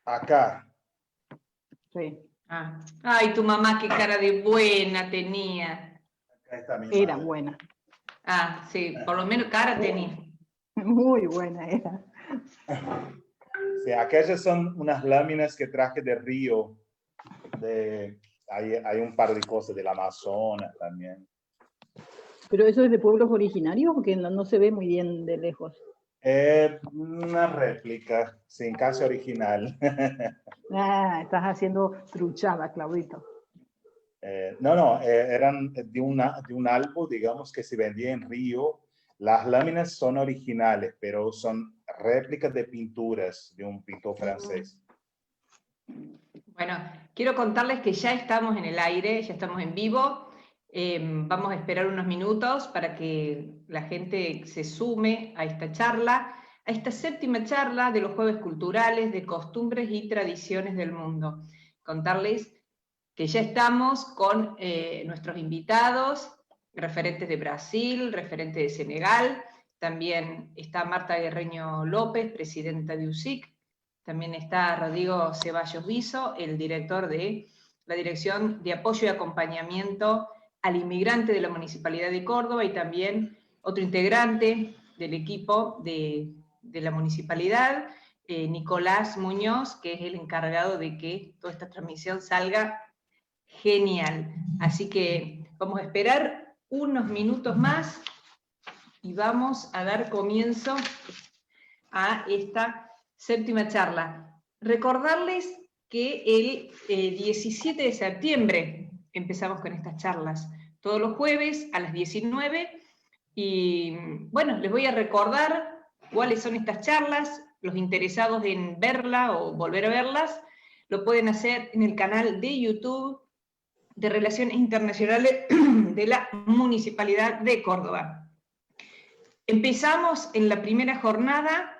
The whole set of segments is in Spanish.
Acá. Sí. Ay, tu mamá qué cara de buena tenía. Acá está mi Era madre. buena. Sí, por lo menos cara tenía. Muy buena era. Sí, aquellas son unas láminas que traje de Río. Hay un par de cosas del Amazonas también. ¿Pero eso es de pueblos originarios? Porque no se ve muy bien de lejos. Una réplica, sin casi original. Estás haciendo truchada, Claudito. No, eran de un álbum, digamos, que se vendía en Río. Las láminas son originales, pero son réplicas de pinturas de un pintor francés. Bueno, quiero contarles que ya estamos en el aire, ya estamos en vivo. Vamos a esperar unos minutos para que la gente se sume a esta charla, a esta séptima charla de los Jueves Culturales de Costumbres y Tradiciones del Mundo. Contarles que ya estamos con nuestros invitados, referentes de Brasil, referentes de Senegal, también está Marta Guerreño López, presidenta de USIC, también está Rodrigo Ceballos Viso, el director de la Dirección de Apoyo y Acompañamiento al Inmigrante de la Municipalidad de Córdoba, y también otro integrante del equipo de la municipalidad, Nicolás Muñoz, que es el encargado de que toda esta transmisión salga genial. Así que vamos a esperar unos minutos más y vamos a dar comienzo a esta séptima charla. Recordarles que el 17 de septiembre empezamos con estas charlas, todos los jueves a las 19, y bueno, les voy a recordar cuáles son estas charlas. Los interesados en verla o volver a verlas, lo pueden hacer en el canal de YouTube de Relaciones Internacionales de la Municipalidad de Córdoba. Empezamos en la primera jornada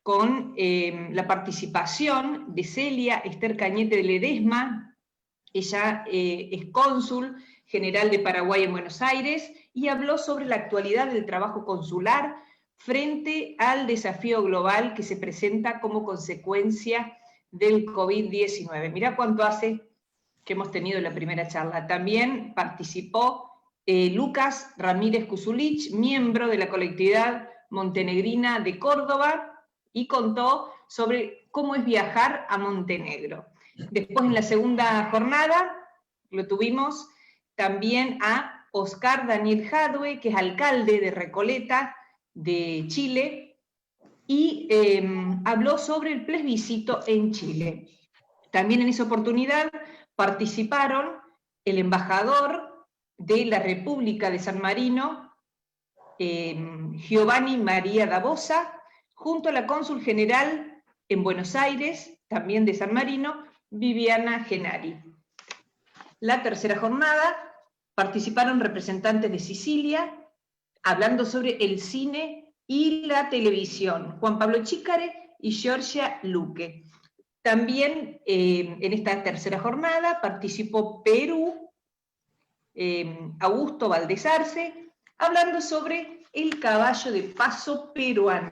con la participación de Celia Esther Cañete de Ledesma. Ella es cónsul general de Paraguay en Buenos Aires y habló sobre la actualidad del trabajo consular frente al desafío global que se presenta como consecuencia del COVID-19. Mirá cuánto hace que hemos tenido la primera charla. También participó Lucas Ramírez Kuzulich, miembro de la colectividad montenegrina de Córdoba, y contó sobre cómo es viajar a Montenegro. Después, en la segunda jornada, lo tuvimos también a Oscar Daniel Jadwe, que es alcalde de Recoleta, de Chile, y habló sobre el plebiscito en Chile. También en esa oportunidad participaron el embajador de la República de San Marino, Giovanni María da Bosa, junto a la cónsul general en Buenos Aires, también de San Marino, Viviana Genari. La tercera jornada participaron representantes de Sicilia, hablando sobre el cine y la televisión, Juan Pablo Chícare y Giorgia Luque. También en esta tercera jornada participó Perú, Augusto Valdés Arce, hablando sobre el caballo de paso peruano.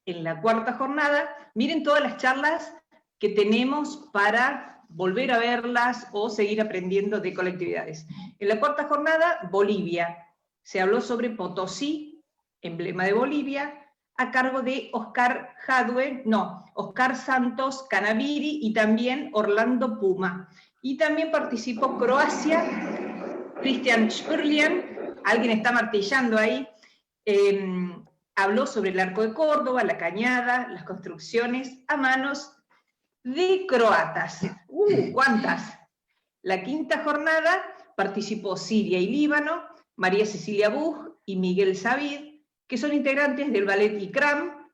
En la cuarta jornada, miren todas las charlas que tenemos para volver a verlas o seguir aprendiendo de colectividades. En la cuarta jornada, Bolivia. Se habló sobre Potosí, emblema de Bolivia, a cargo de Oscar Santos Canaviri y también Orlando Puma. Y también participó Croacia, Cristian Spurlian, alguien está martillando ahí, habló sobre el Arco de Córdoba, la Cañada, las construcciones a manos de croatas. ¿Cuántas? La quinta jornada participó Siria y Líbano, María Cecilia Buch y Miguel Savid, que son integrantes del ballet Ikram.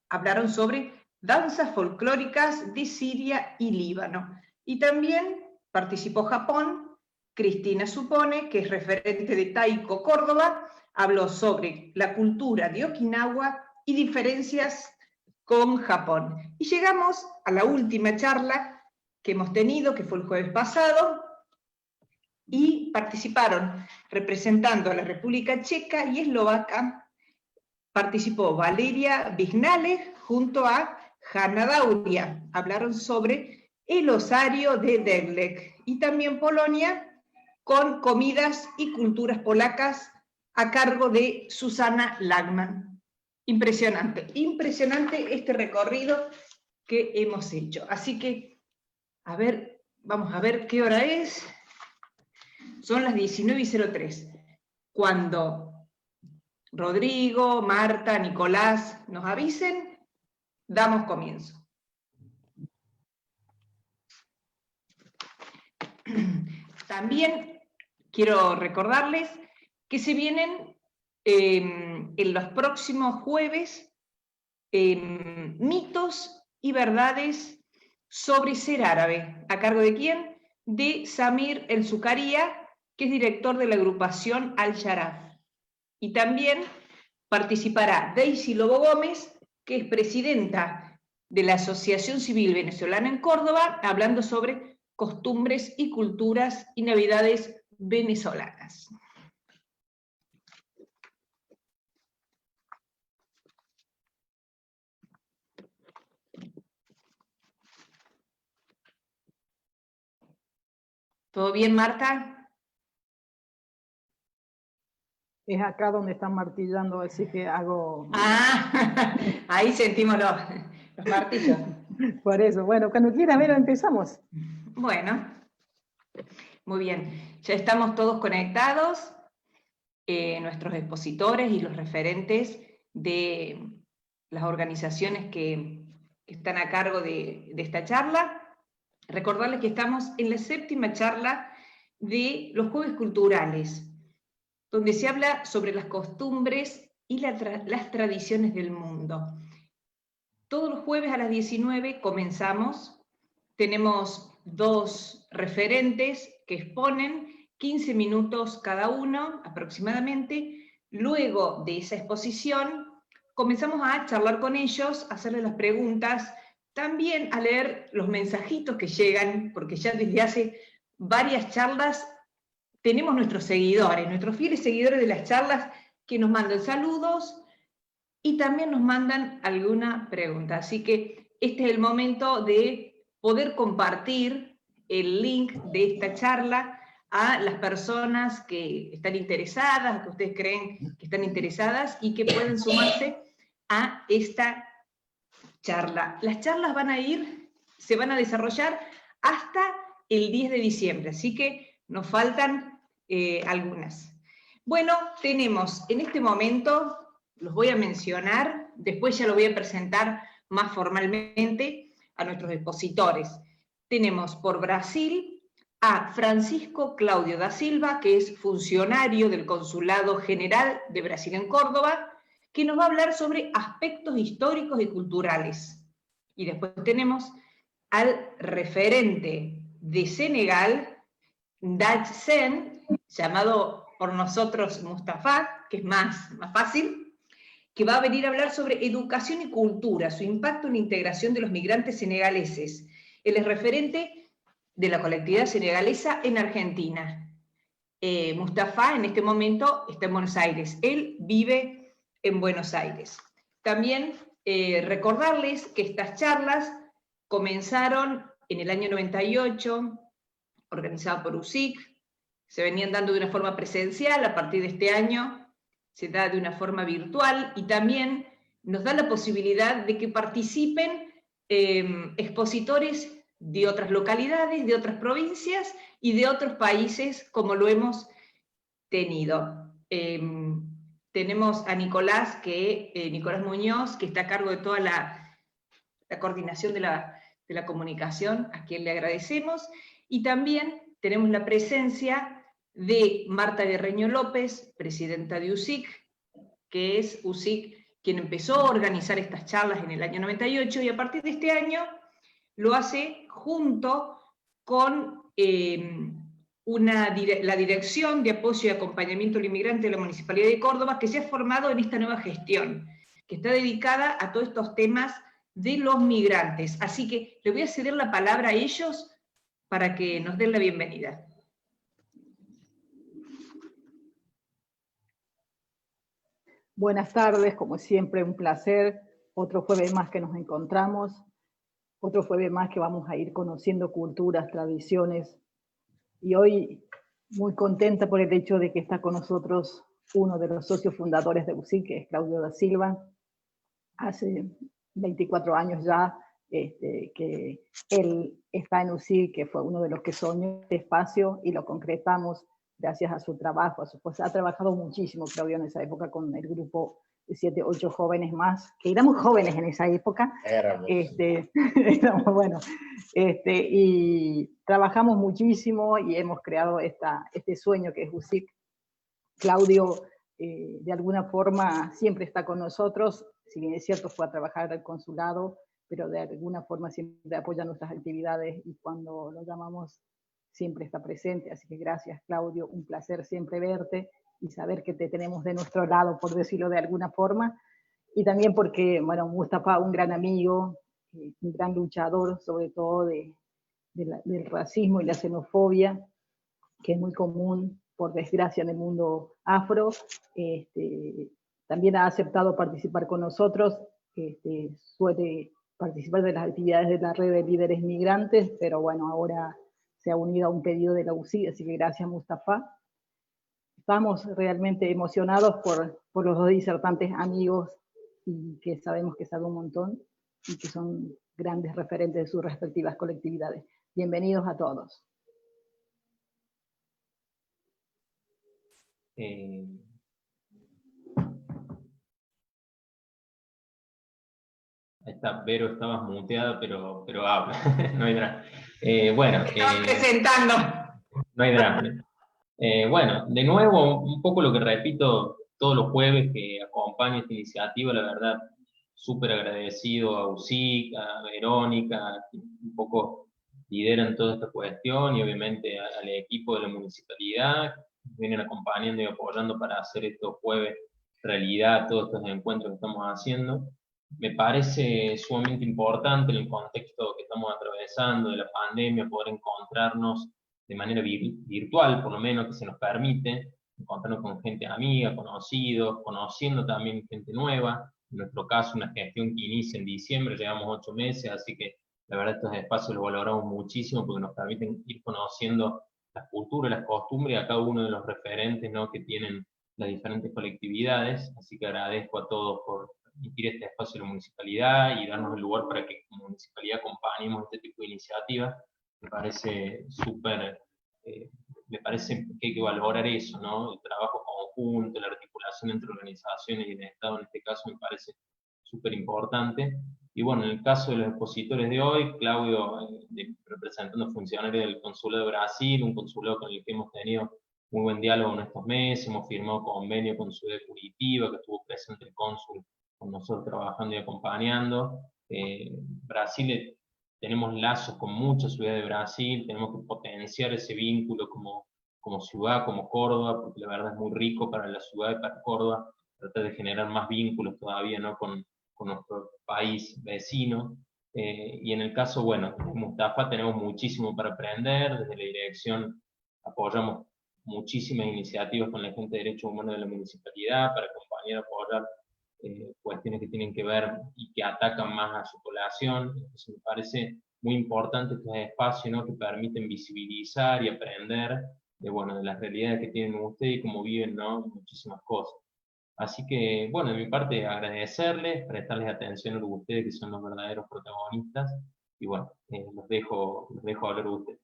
Hablaron sobre danzas folclóricas de Siria y Líbano. Y también participó Japón, Cristina Supone, que es referente de Taiko Córdoba, habló sobre la cultura de Okinawa y diferencias con Japón. Y llegamos a la última charla que hemos tenido, que fue el jueves pasado, y participaron, representando a la República Checa y Eslovaca, participó Valeria Vignale junto a Hanna Dauria, hablaron sobre el osario de Degłęk, y también Polonia, con comidas y culturas polacas, a cargo de Susana Lagman. Impresionante, impresionante este recorrido que hemos hecho. Así que, a ver, vamos a ver qué hora es. Son las 19:03. Cuando Rodrigo, Marta, Nicolás nos avisen, damos comienzo. También quiero recordarles que se vienen en los próximos jueves mitos y verdades sobre ser árabe. ¿A cargo de quién? De Samir El Zucaría, que es director de la agrupación Al-Sharaf. Y también participará Daisy Lobo Gómez, que es presidenta de la Asociación Civil Venezolana en Córdoba, hablando sobre costumbres y culturas y navidades venezolanas. ¿Todo bien, Marta? Es acá donde están martillando, así que hago... Ah, ahí sentimos los martillos. Por eso, bueno, cuando quieras ver, empezamos. Bueno, muy bien. Ya estamos todos conectados, nuestros expositores y los referentes de las organizaciones que están a cargo de esta charla. Recordarles que estamos en la 7ª charla de los Jueves Culturales, donde se habla sobre las costumbres y las tradiciones del mundo. Todos los jueves a las 19 comenzamos, tenemos 2 referentes que exponen 15 minutos cada uno aproximadamente. Luego de esa exposición comenzamos a charlar con ellos, a hacerles las preguntas, también a leer los mensajitos que llegan, porque ya desde hace varias charlas tenemos nuestros seguidores, nuestros fieles seguidores de las charlas, que nos mandan saludos y también nos mandan alguna pregunta. Así que este es el momento de poder compartir el link de esta charla a las personas que están interesadas, que ustedes creen que están interesadas y que pueden sumarse a esta charla. Las charlas se van a desarrollar hasta el 10 de diciembre, así que nos faltan algunas. Bueno, tenemos en este momento, los voy a mencionar, después ya los voy a presentar más formalmente a nuestros expositores. Tenemos por Brasil a Francisco Claudio da Silva, que es funcionario del Consulado General de Brasil en Córdoba, que nos va a hablar sobre aspectos históricos y culturales. Y después tenemos al referente de Senegal, Daj Sen, llamado por nosotros Mustafa, que es más fácil, que va a venir a hablar sobre educación y cultura, su impacto en la integración de los migrantes senegaleses. Él es referente de la colectividad senegalesa en Argentina. Mustafa en este momento está en Buenos Aires. Él vive en Buenos Aires. También recordarles que estas charlas comenzaron en el año 98, organizadas por USIC, se venían dando de una forma presencial, a partir de este año se da de una forma virtual, y también nos da la posibilidad de que participen expositores de otras localidades, de otras provincias y de otros países, como lo hemos tenido. Tenemos a Nicolás Muñoz, que está a cargo de toda la coordinación de la comunicación, a quien le agradecemos, y también tenemos la presencia de Marta Guerreño López, presidenta de USIC, que es USIC quien empezó a organizar estas charlas en el año 98, y a partir de este año lo hace junto con la Dirección de Apoyo y Acompañamiento al Inmigrante de la Municipalidad de Córdoba, que se ha formado en esta nueva gestión, que está dedicada a todos estos temas de los migrantes. Así que le voy a ceder la palabra a ellos para que nos den la bienvenida. Buenas tardes, como siempre, un placer otro jueves más que nos encontramos, otro jueves más que vamos a ir conociendo culturas, tradiciones, y hoy muy contenta por el hecho de que está con nosotros uno de los socios fundadores de UCIC, que es Claudio da Silva. Hace 24 años ya que él está en UCIC, que fue uno de los que soñó este espacio, y lo concretamos gracias a su trabajo, a su esposa. Ha trabajado muchísimo Claudio en esa época con el grupo de 7, 8 jóvenes más, que éramos jóvenes en esa época. Éramos, bueno, y trabajamos muchísimo y hemos creado este sueño que es UCIC. Claudio, de alguna forma, siempre está con nosotros, si bien es cierto, fue a trabajar al consulado, pero de alguna forma siempre apoya nuestras actividades, y cuando lo llamamos siempre está presente. Así que gracias, Claudio, un placer siempre verte y saber que te tenemos de nuestro lado, por decirlo de alguna forma. Y también porque, bueno, Mustafa, un gran amigo, un gran luchador, sobre todo del racismo y la xenofobia, que es muy común, por desgracia, en el mundo afro. También ha aceptado participar con nosotros, suele participar de las actividades de la red de líderes migrantes, pero bueno, ahora se ha unido a un pedido de la UCI, así que gracias, Mustafa. Estamos realmente emocionados por los dos disertantes amigos, y que sabemos que saben un montón, y que son grandes referentes de sus respectivas colectividades. Bienvenidos a todos. Ahí está, Vero, estabas muteada, pero habla, no hay drama. Bueno, estamos presentando. No hay drama. Bueno, de nuevo, un poco lo que repito todos los jueves que acompaña esta iniciativa, la verdad, súper agradecido a UCIC, a Verónica, que un poco lideran toda esta cuestión, y obviamente al equipo de la municipalidad, que vienen acompañando y apoyando para hacer estos jueves realidad, todos estos encuentros que estamos haciendo. Me parece sumamente importante en el contexto que estamos atravesando de la pandemia, poder encontrarnos de manera virtual, por lo menos, que se nos permite encontrarnos con gente amiga, conocidos, conociendo también gente nueva. En nuestro caso, una gestión que inicia en diciembre, llevamos 8 meses, así que la verdad estos espacios los valoramos muchísimo porque nos permiten ir conociendo las culturas, las costumbres a cada uno de los referentes, ¿no?, que tienen las diferentes colectividades. Así que agradezco a todos por permitir este espacio de la municipalidad y darnos el lugar para que como municipalidad acompañemos este tipo de iniciativas. Me parece súper, me parece que hay que valorar eso, ¿no? El trabajo conjunto, la articulación entre organizaciones y el Estado en este caso me parece súper importante. Y bueno, en el caso de los expositores de hoy, Claudio, representando funcionarios del Consulado de Brasil, un consulado con el que hemos tenido muy buen diálogo en estos meses, hemos firmado convenio con Ciudad de Curitiba, que estuvo presente el cónsul con nosotros trabajando y acompañando. Brasil, tenemos lazos con muchas ciudades de Brasil, tenemos que potenciar ese vínculo como ciudad, como Córdoba, porque la verdad es muy rico para la ciudad y para Córdoba, tratar de generar más vínculos todavía, ¿no?, con nuestro país vecino. Y en el caso, bueno, de Mustafa tenemos muchísimo para aprender. Desde la dirección apoyamos muchísimas iniciativas con la gente de derechos humanos de la municipalidad para acompañar, apoyar cuestiones que tienen que ver y que atacan más a su población. Entonces me parece muy importante estos espacios, ¿no?, que permiten visibilizar y aprender de, bueno, de las realidades que tienen ustedes y cómo viven, ¿no?, muchísimas cosas. Así que, bueno, de mi parte, agradecerles, prestarles atención a ustedes, que son los verdaderos protagonistas, y bueno, los dejo hablar a ustedes.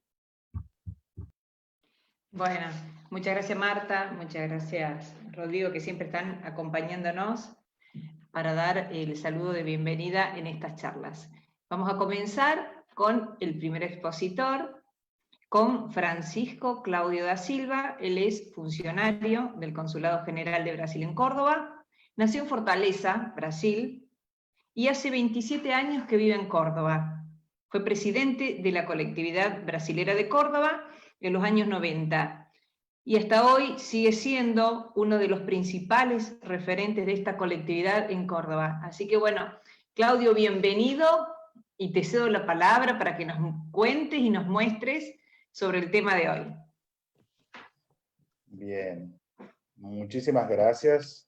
Bueno, muchas gracias, Marta, muchas gracias, Rodrigo, que siempre están acompañándonos para dar el saludo de bienvenida en estas charlas. Vamos a comenzar con el primer expositor, con Francisco Claudio da Silva. Él es funcionario del Consulado General de Brasil en Córdoba, nació en Fortaleza, Brasil, y hace 27 años que vive en Córdoba. Fue presidente de la colectividad brasilera de Córdoba en los años 90, y hasta hoy sigue siendo uno de los principales referentes de esta colectividad en Córdoba. Así que bueno, Claudio, bienvenido, y te cedo la palabra para que nos cuentes y nos muestres sobre el tema de hoy. Bien, muchísimas gracias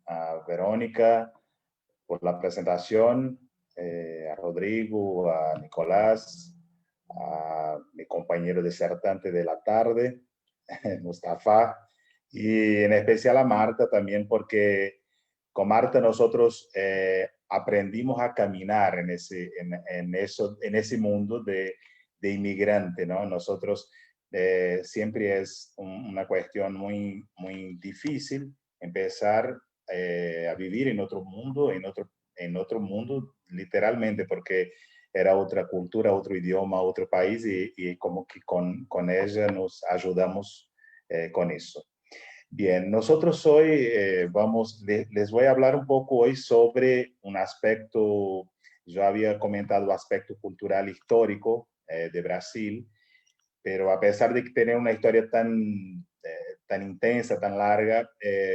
a Verónica, por la presentación, a Rodrigo, a Nicolás, a mi compañero disertante de la tarde, Mustafa, y en especial a Marta también, porque con Marta nosotros aprendimos a caminar en ese mundo de inmigrante, ¿no? Nosotros siempre es una cuestión muy, muy difícil empezar a vivir en otro mundo, en otro mundo literalmente, porque era otra cultura, otro idioma, otro país, y como que con ella nos ayudamos con eso. Bien, nosotros hoy les voy a hablar un poco hoy sobre un aspecto, yo había comentado aspecto cultural histórico de Brasil, pero a pesar de tener una historia tan intensa, tan larga,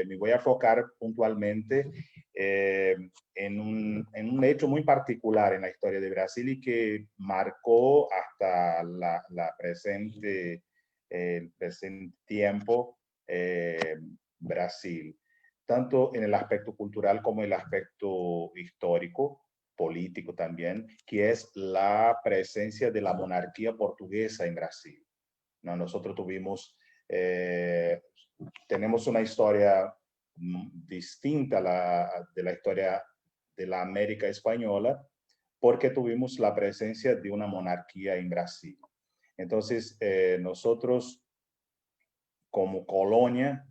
me voy a enfocar puntualmente en un hecho muy particular en la historia de Brasil y que marcó hasta el presente tiempo Brasil, tanto en el aspecto cultural como en el aspecto histórico, político también, que es la presencia de la monarquía portuguesa en Brasil, ¿no? Nosotros tenemos una historia distinta de la historia de la América española, porque tuvimos la presencia de una monarquía en Brasil. Entonces, nosotros como colonia,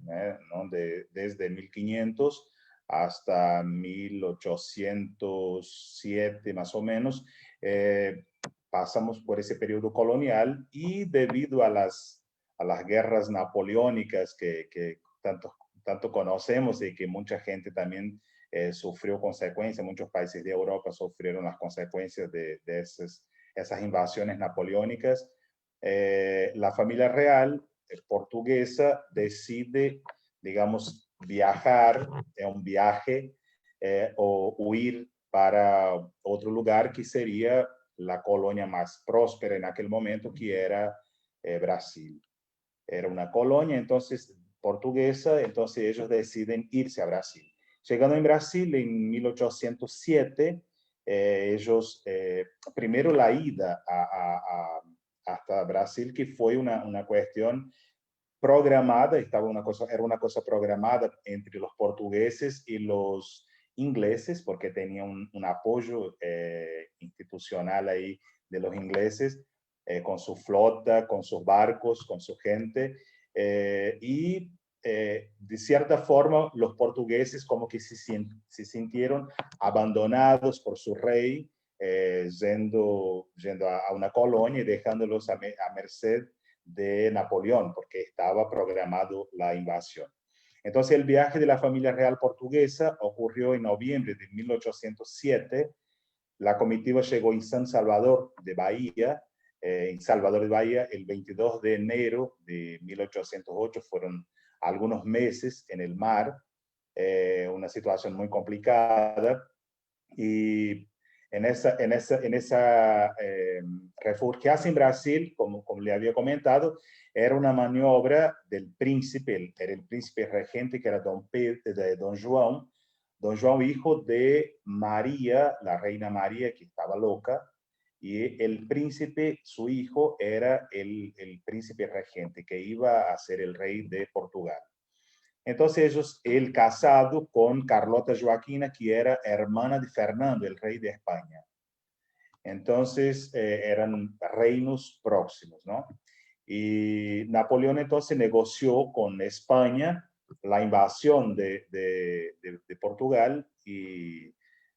¿no? Desde 1500 hasta 1807 más o menos, pasamos por ese periodo colonial y debido a las guerras napoleónicas que tanto conocemos y que mucha gente también sufrió consecuencias, muchos países de Europa sufrieron las consecuencias de esas invasiones napoleónicas, la familia real portuguesa decide, digamos, viajar, un viaje o huir para otro lugar que sería la colonia más próspera en aquel momento, que era Brasil. Era una colonia entonces portuguesa, entonces ellos deciden irse a Brasil. Llegando en Brasil en 1807, ellos, primero la ida hasta Brasil, que fue una cuestión programada, era una cosa programada entre los portugueses y los ingleses, porque tenía un apoyo institucional ahí de los ingleses, con su flota, con sus barcos, con su gente, y de cierta forma los portugueses como que se sintieron abandonados por su rey, yendo a una colonia y dejándolos a merced de Napoleón, porque estaba programado la invasión. Entonces el viaje de la familia real portuguesa ocurrió en noviembre de 1807. La comitiva llegó en San Salvador de Bahía, el 22 de enero de 1808. Fueron algunos meses en el mar, una situación muy complicada, y en esa refugiarse en Brasil, como le había comentado, era una maniobra del príncipe, era el príncipe regente, que era Don João, hijo de María, la reina María, que estaba loca, y el príncipe, su hijo, era el príncipe regente, que iba a ser el rey de Portugal. Entonces él casado con Carlota Joaquina, que era hermana de Fernando, el rey de España. Entonces eran reinos próximos, ¿no? Y Napoleón entonces negoció con España la invasión de Portugal, y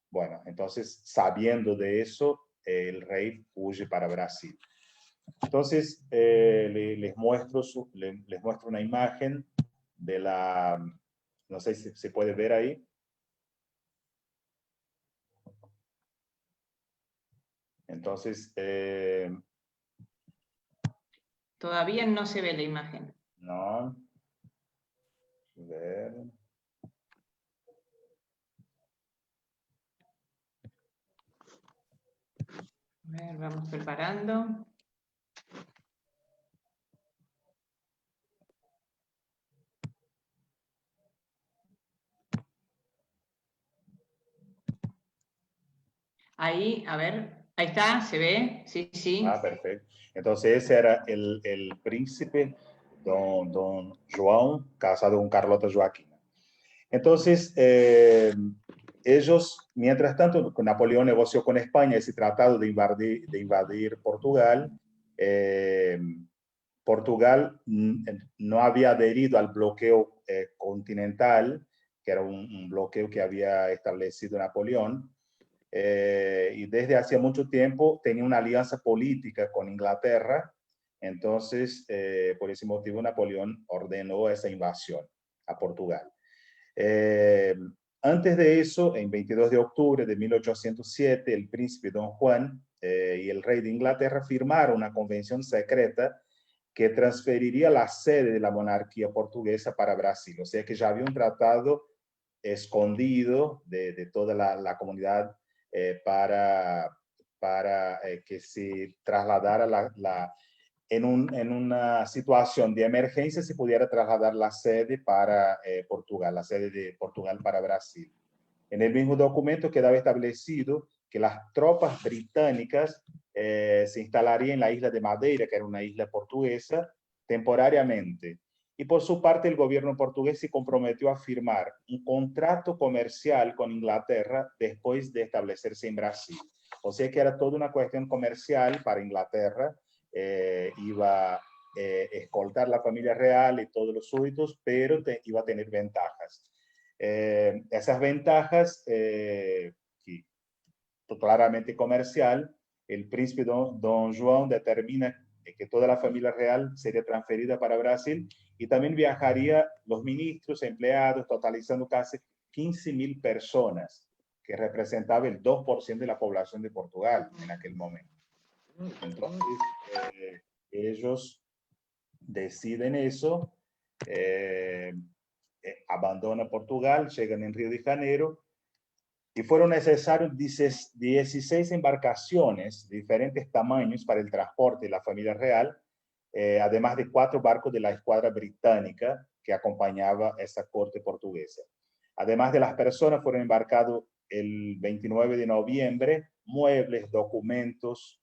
bueno, entonces sabiendo de eso, el rey huye para Brasil. Entonces les muestro una imagen de no sé si se puede ver ahí. Entonces, Todavía no se ve la imagen. no. Ver. A ver, vamos preparando. Ahí, a ver, ahí está, se ve, sí, sí. Ah, perfecto. Entonces ese era el príncipe don João, casado con Carlota Joaquina. Entonces, ellos, mientras tanto, Napoleón negoció con España ese tratado de invadir Portugal. Eh, Portugal no había adherido al bloqueo continental, que era un bloqueo que había establecido Napoleón, y desde hacía mucho tiempo tenía una alianza política con Inglaterra. Entonces, por ese motivo, Napoleón ordenó esa invasión a Portugal. Eh, Antes de eso, en 22 de octubre de 1807, el príncipe Don Juan y el rey de Inglaterra firmaron una convención secreta que transferiría la sede de la monarquía portuguesa para Brasil. O sea que ya había un tratado escondido de toda la comunidad para que se trasladara en una situación de emergencia se pudiera trasladar la sede para Portugal, la sede de Portugal para Brasil. En el mismo documento quedaba establecido que las tropas británicas se instalarían en la isla de Madeira, que era una isla portuguesa, temporariamente. Y por su parte, el gobierno portugués se comprometió a firmar un contrato comercial con Inglaterra después de establecerse en Brasil. O sea que era toda una cuestión comercial para Inglaterra. Iba a escoltar la familia real y todos los súbditos, pero iba a tener ventajas. Esas ventajas, claramente comercial, el príncipe don João determina que toda la familia real sería transferida para Brasil y también viajaría los ministros, empleados, totalizando casi 15.000 personas, que representaba el 2% de la población de Portugal en aquel momento. Entonces, ellos deciden eso, abandonan Portugal, llegan en Río de Janeiro y fueron necesarios 16 embarcaciones de diferentes tamaños para el transporte de la familia real, además de 4 barcos de la escuadra británica que acompañaba esa corte portuguesa. Además de las personas, fueron embarcados el 29 de noviembre muebles, documentos,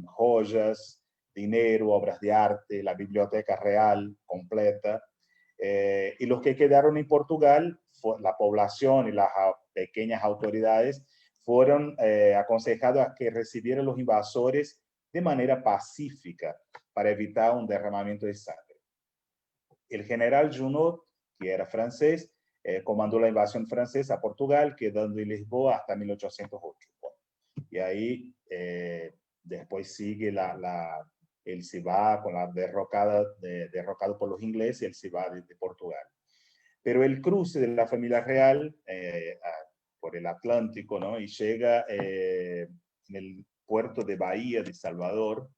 joyas, dinero, obras de arte, la biblioteca real completa. Y los que quedaron en Portugal, la población y las pequeñas autoridades fueron aconsejados a que recibieran los invasores de manera pacífica para evitar un derramamiento de sangre. El general Junot, que era francés, comandó la invasión francesa a Portugal, quedando en Lisboa hasta 1808. Y ahí después sigue el Cibá con la derrocado por los ingleses, el Cibá de Portugal. Pero el cruce de la familia real por el Atlántico, ¿no? Y llega en el puerto de Bahía de Salvador.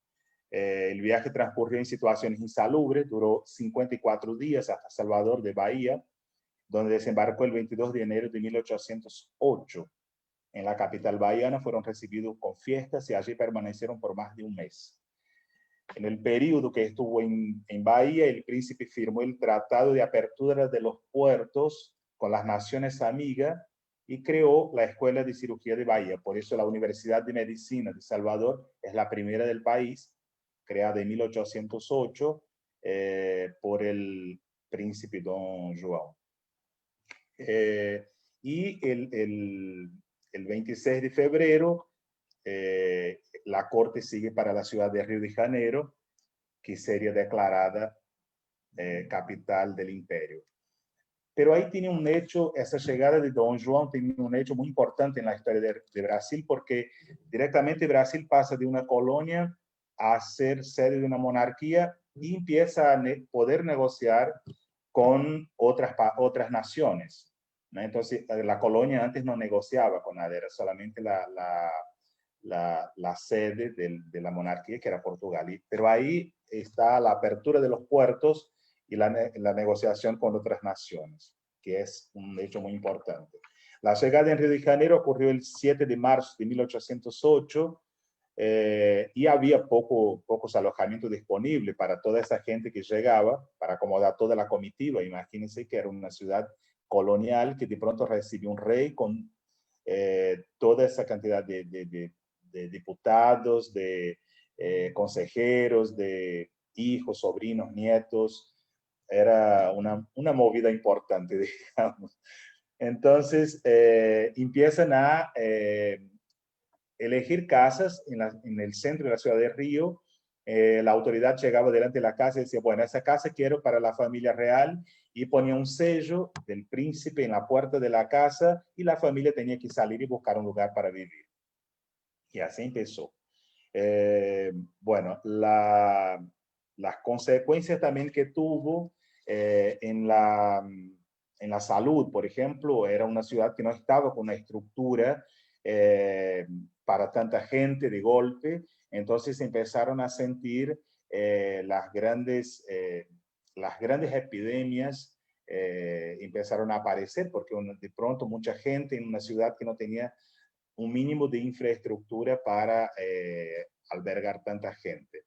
El viaje transcurrió en situaciones insalubres, duró 54 días hasta Salvador de Bahía, donde desembarcó el 22 de enero de 1808. En la capital bahiana fueron recibidos con fiestas y allí permanecieron por más de un mes. En el periodo que estuvo en Bahía, el príncipe firmó el Tratado de Apertura de los Puertos con las naciones amigas y creó la Escuela de Cirugía de Bahía. Por eso la Universidad de Medicina de Salvador es la primera del país, creada en 1808 por el príncipe Don João. Y el 26 de febrero, la corte sigue para la ciudad de Río de Janeiro, que sería declarada capital del imperio. Pero ahí tiene un hecho, esa llegada de Don João tiene un hecho muy importante en la historia de Brasil, porque directamente Brasil pasa de una colonia a ser sede de una monarquía y empieza a poder negociar con otras naciones, ¿no? Entonces, la colonia antes no negociaba con nada, era solamente la sede de la monarquía, que era Portugal. Pero ahí está la apertura de los puertos y la negociación con otras naciones, que es un hecho muy importante. La llegada en Río de Janeiro ocurrió el 7 de marzo de 1808 y había pocos alojamientos disponibles para toda esa gente que llegaba, para acomodar toda la comitiva. Imagínense que era una ciudad colonial que de pronto recibió un rey con toda esa cantidad de diputados, de consejeros, de hijos, sobrinos, nietos. Era una movida importante, digamos. Entonces, empiezan a elegir casas en el centro de la ciudad de Río. La autoridad llegaba delante de la casa y decía, bueno, esa casa quiero para la familia real, y ponía un sello del príncipe en la puerta de la casa y la familia tenía que salir y buscar un lugar para vivir. Y así empezó. Bueno, las consecuencias también que tuvo en la salud, por ejemplo, era una ciudad que no estaba con una estructura para tanta gente de golpe, entonces empezaron a sentir las grandes epidemias empezaron a aparecer, porque de pronto mucha gente en una ciudad que no tenía un mínimo de infraestructura para albergar tanta gente.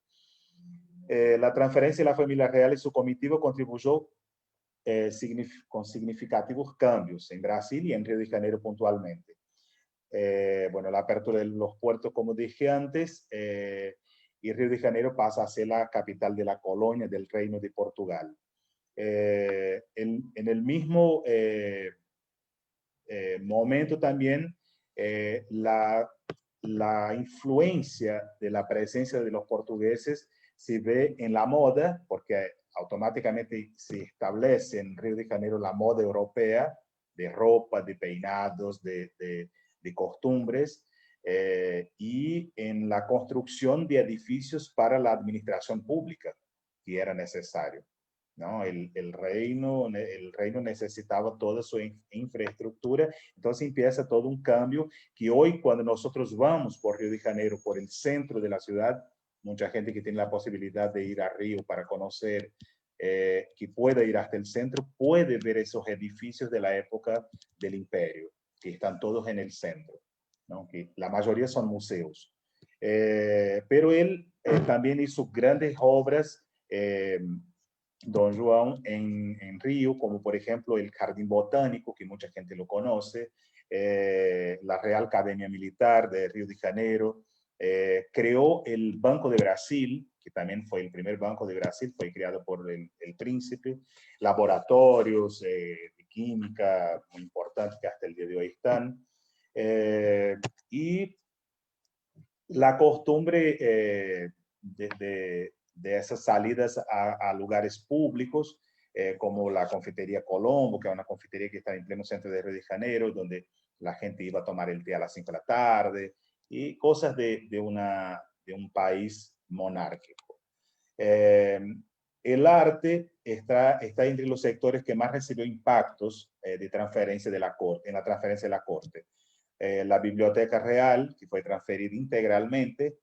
La transferencia de la familia real y su comitiva contribuyó con significativos cambios en Brasil y en Río de Janeiro puntualmente. Bueno, la apertura de los puertos, como dije antes, y Río de Janeiro pasa a ser la capital de la colonia del Reino de Portugal. En el mismo momento también, la influencia de la presencia de los portugueses se ve en la moda, porque automáticamente se establece en Río de Janeiro la moda europea de ropa, de peinados, de costumbres, y en la construcción de edificios para la administración pública, que era necesario, ¿no? El reino necesitaba toda su infraestructura, entonces empieza todo un cambio que hoy, cuando nosotros vamos por Río de Janeiro, por el centro de la ciudad, mucha gente que tiene la posibilidad de ir a Río para conocer, que pueda ir hasta el centro, puede ver esos edificios de la época del imperio, que están todos en el centro, ¿no? Que la mayoría son museos. Pero él también hizo grandes obras, Don Juan, en Río, como por ejemplo el Jardín Botánico, que mucha gente lo conoce, la Real Academia Militar de Río de Janeiro, creó el Banco de Brasil, que también fue el primer banco de Brasil, fue creado por el príncipe, laboratorios de química muy importantes que hasta el día de hoy están, y la costumbre de esas salidas a lugares públicos, como la Confitería Colombo, que es una confitería que está en pleno centro de Río de Janeiro, donde la gente iba a tomar el té a las 5 de la tarde, y cosas de un país monárquico. El arte está entre los sectores que más recibió impactos de transferencia de la corte, en la transferencia de la corte. La Biblioteca Real, que fue transferida integralmente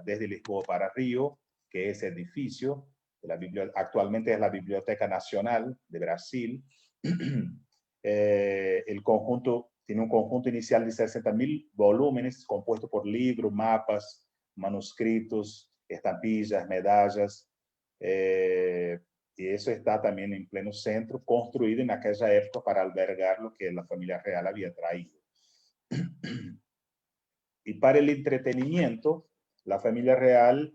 desde Lisboa para Río, que es edificio, actualmente es la Biblioteca Nacional de Brasil. El conjunto tiene un conjunto inicial de 60.000 volúmenes, compuesto por libros, mapas, manuscritos, estampillas, medallas, y eso está también en pleno centro, construido en aquella época para albergar lo que la familia real había traído. Y para el entretenimiento, la familia real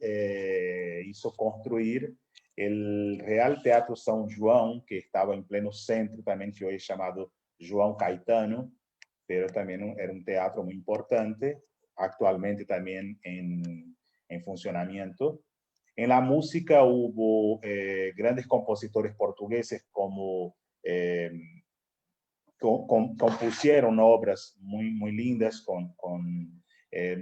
hizo construir el Real Teatro São João, que estaba en pleno centro también, que hoy es llamado João Caetano, pero también era un teatro muy importante, actualmente también en funcionamiento. En la música hubo grandes compositores portugueses como compusieron obras muy, muy lindas con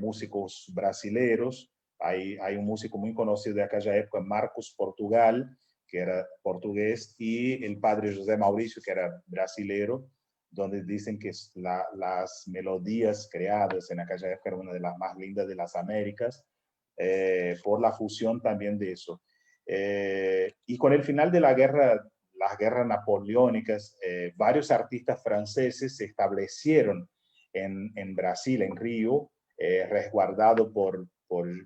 músicos brasileños. Hay un músico muy conocido de aquella época, Marcos Portugal, que era portugués, y el padre José Mauricio, que era brasilero, donde dicen que las melodías creadas en aquella época eran una de las más lindas de las Américas, por la fusión también de eso. Y con el final de las guerras napoleónicas, varios artistas franceses se establecieron en Brasil, en Río, resguardado por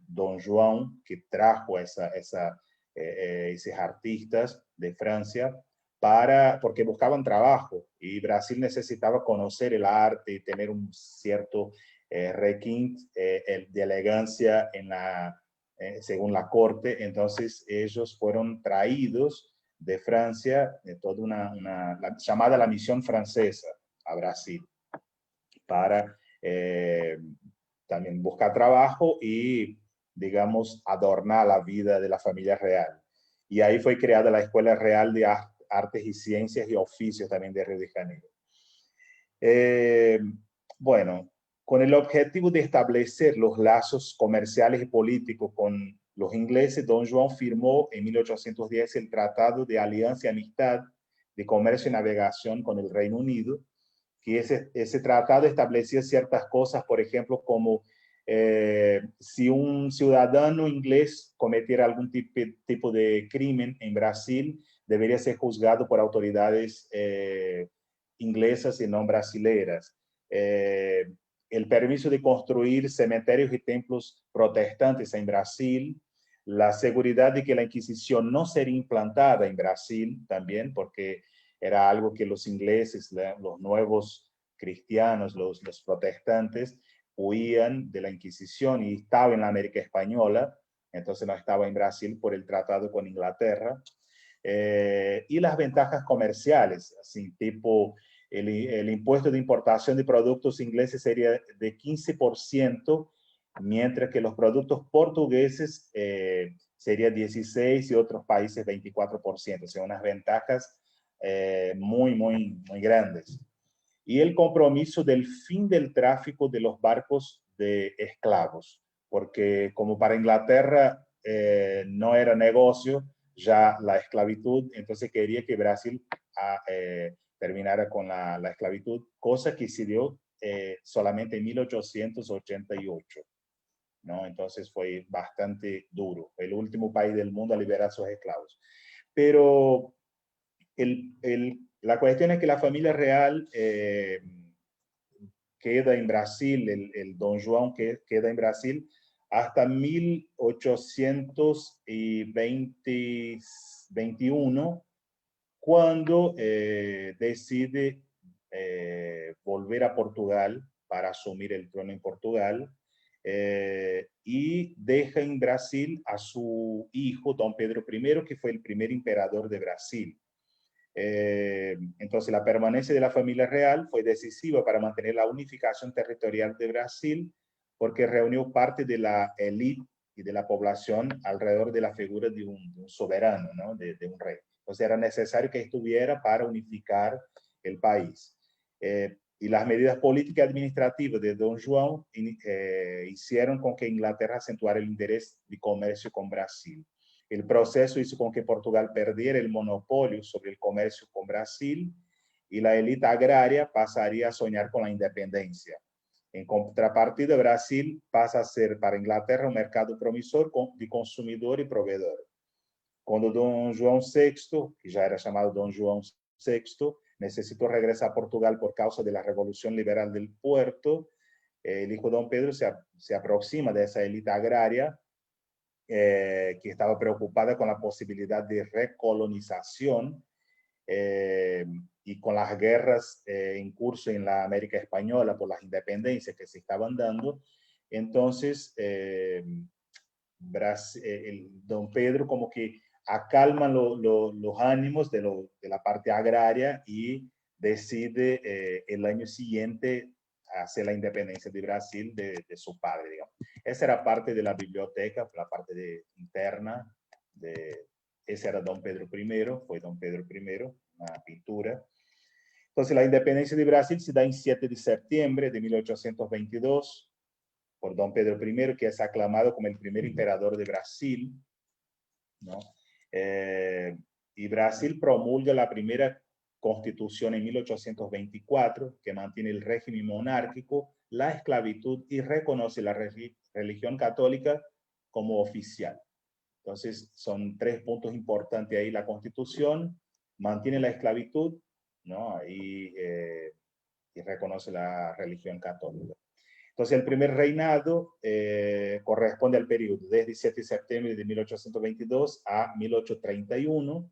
Don Juan, que trajo esos artistas de Francia porque buscaban trabajo y Brasil necesitaba conocer el arte y tener un cierto requinte de elegancia según la corte. Entonces ellos fueron traídos de Francia, de toda llamada la misión francesa a Brasil, para también buscar trabajo y, digamos, adornar la vida de la familia real. Y ahí fue creada la Escuela Real de Artes y Ciencias y Oficios también de Río de Janeiro. Bueno, con el objetivo de establecer los lazos comerciales y políticos con los ingleses, Don Juan firmó en 1810 el Tratado de Alianza y Amistad de Comercio y Navegación con el Reino Unido, que ese tratado establecía ciertas cosas, por ejemplo, como si un ciudadano inglés cometiera algún tipo de crimen en Brasil, debería ser juzgado por autoridades inglesas y no brasileras. El permiso de construir cementerios y templos protestantes en Brasil, la seguridad de que la Inquisición no sería implantada en Brasil también, porque era algo que los ingleses, los nuevos cristianos, los protestantes, huían de la Inquisición y estaba en la América Española, entonces no estaba en Brasil por el tratado con Inglaterra. Y las ventajas comerciales, así tipo el impuesto de importación de productos ingleses sería de 15%, mientras que los productos portugueses sería 16% y otros países 24%, o sea, unas ventajas muy grandes. Y el compromiso del fin del tráfico de los barcos de esclavos, porque como para Inglaterra no era negocio ya la esclavitud, entonces quería que Brasil terminara con la esclavitud, cosa que se dio solamente en 1888. ¿No? Entonces fue bastante duro. Fue el último país del mundo a liberar a sus esclavos. Pero la cuestión es que la familia real queda en Brasil, el Don Juan queda en Brasil hasta 1821, cuando decide volver a Portugal para asumir el trono en Portugal, y deja en Brasil a su hijo, Don Pedro I, que fue el primer emperador de Brasil. Entonces la permanencia de la familia real fue decisiva para mantener la unificación territorial de Brasil, porque reunió parte de la élite y de la población alrededor de la figura de un soberano, ¿no? de un rey. Entonces era necesario que estuviera para unificar el país. Y las medidas políticas y administrativas de Don Juan hicieron con que Inglaterra acentuara el interés de comercio con Brasil. El proceso hizo con que Portugal perdiera el monopolio sobre el comercio con Brasil y la élite agraria pasaría a soñar con la independencia. En contrapartida, Brasil pasa a ser para Inglaterra un mercado promisor de consumidor y proveedor. Cuando Don Juan VI, que ya era llamado Don Juan VI, necesitó regresar a Portugal por causa de la revolución liberal del puerto, el hijo Don Pedro se aproxima de esa élite agraria que estaba preocupada con la posibilidad de recolonización y con las guerras en curso en la América Española por las independencias que se estaban dando. Entonces, Don Pedro como que acalma los ánimos de la parte agraria y decide el año siguiente hacer la independencia de Brasil de su padre, digamos. Esa era parte de la biblioteca, la parte interna. Ese era Don Pedro I, fue Don Pedro I, una pintura. Entonces la independencia de Brasil se da en 7 de septiembre de 1822 por Don Pedro I, que es aclamado como el primer emperador de Brasil, ¿no? Y Brasil promulga la primera constitución en 1824, que mantiene el régimen monárquico, la esclavitud y reconoce la religión católica como oficial. Entonces, son 3 puntos importantes ahí. La constitución mantiene la esclavitud, ¿no? y reconoce la religión católica. Entonces, el primer reinado corresponde al periodo desde 7 de septiembre de 1822 a 1831,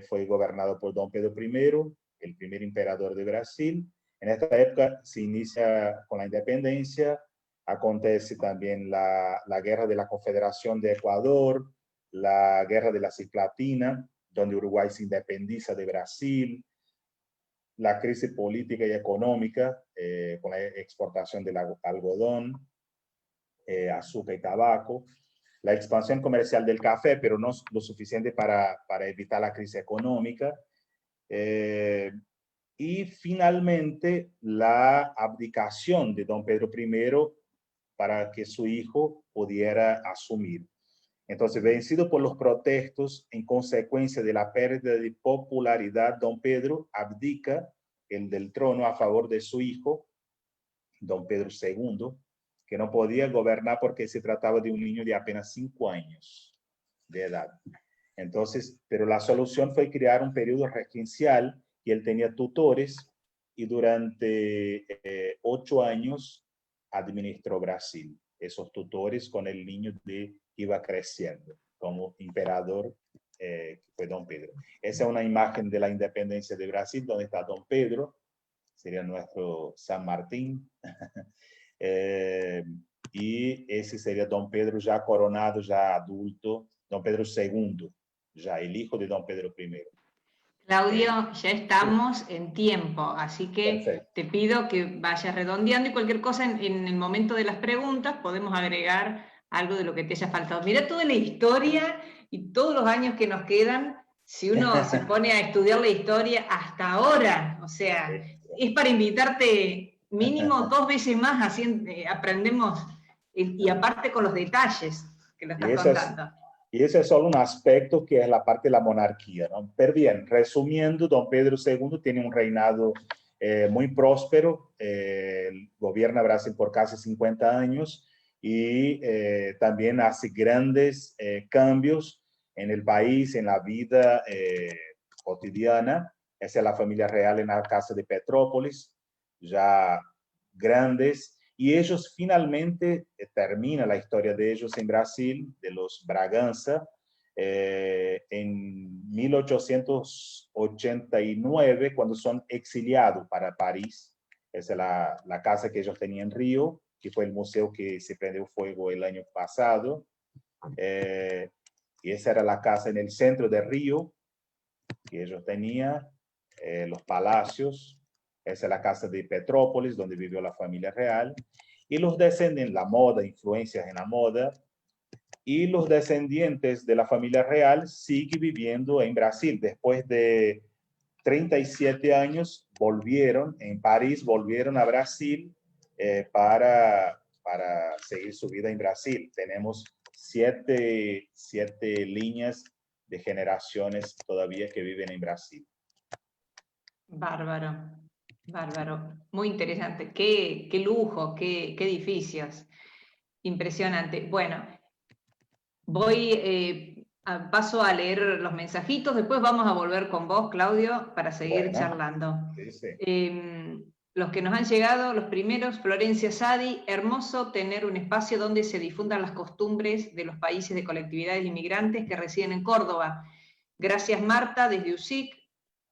fue gobernado por Dom Pedro I, el primer emperador de Brasil. En esta época se inicia con la independencia, acontece también la guerra de la Confederación de Ecuador, la guerra de la Cisplatina, donde Uruguay se independiza de Brasil, la crisis política y económica con la exportación del algodón, azúcar y tabaco, la expansión comercial del café, pero no lo suficiente para evitar la crisis económica, y finalmente la abdicación de Dom Pedro I para que su hijo pudiera asumir. Entonces, vencido por los protestos en consecuencia de la pérdida de popularidad, Dom Pedro abdica el del trono a favor de su hijo, Dom Pedro II, que no podía gobernar porque se trataba de un niño de apenas 5 años de edad. Entonces, pero la solución fue crear un periodo regencial y él tenía tutores y durante 8 años administró Brasil. Esos tutores con el niño iba creciendo como emperador, que fue Dom Pedro. Esa es una imagen de la independencia de Brasil, donde está Dom Pedro, sería nuestro San Martín, y ese sería Dom Pedro ya coronado, ya adulto, Dom Pedro II, ya el hijo de Dom Pedro I. Claudio, ya estamos en tiempo, así que Perfecto. te pido que vayas redondeando y cualquier cosa en el momento de las preguntas podemos agregar algo de lo que te haya faltado. Mira toda la historia y todos los años que nos quedan, si uno se pone a estudiar la historia hasta ahora, o sea, es para invitarte mínimo 2 veces más, así aprendemos, y aparte con los detalles que lo estás contando. Y ese es solo un aspecto que es la parte de la monarquía, ¿no? Pero bien, resumiendo, Dom Pedro II tiene un reinado muy próspero, gobierna Brasil por casi 50 años y también hace grandes cambios en el país, en la vida cotidiana. Esa es la familia real en la casa de Petrópolis, ya grandes. Y ellos finalmente termina la historia de ellos en Brasil, de los Braganza, en 1889, cuando son exiliados para París. Esa es la casa que ellos tenían en Río, que fue el museo que se prendió fuego el año pasado. Y esa era la casa en el centro de Río, que ellos tenían, los palacios. Esa es la casa de Petrópolis, donde vivió la familia real. Y los descendientes, la moda, influencias en la moda. Y los descendientes de la familia real siguen viviendo en Brasil. Después de 37 años, volvieron en París, volvieron a Brasil para seguir su vida en Brasil. Tenemos siete líneas de generaciones todavía que viven en Brasil. Bárbaro. Bárbaro, muy interesante. Qué lujo, qué edificios. Impresionante. Bueno, paso a leer los mensajitos, después vamos a volver con vos, Claudio, para seguir charlando. Sí, sí. Los que nos han llegado, los primeros, Florencia Sadi, hermoso tener un espacio donde se difundan las costumbres de los países de colectividades inmigrantes que residen en Córdoba. Gracias, Marta, desde USIC.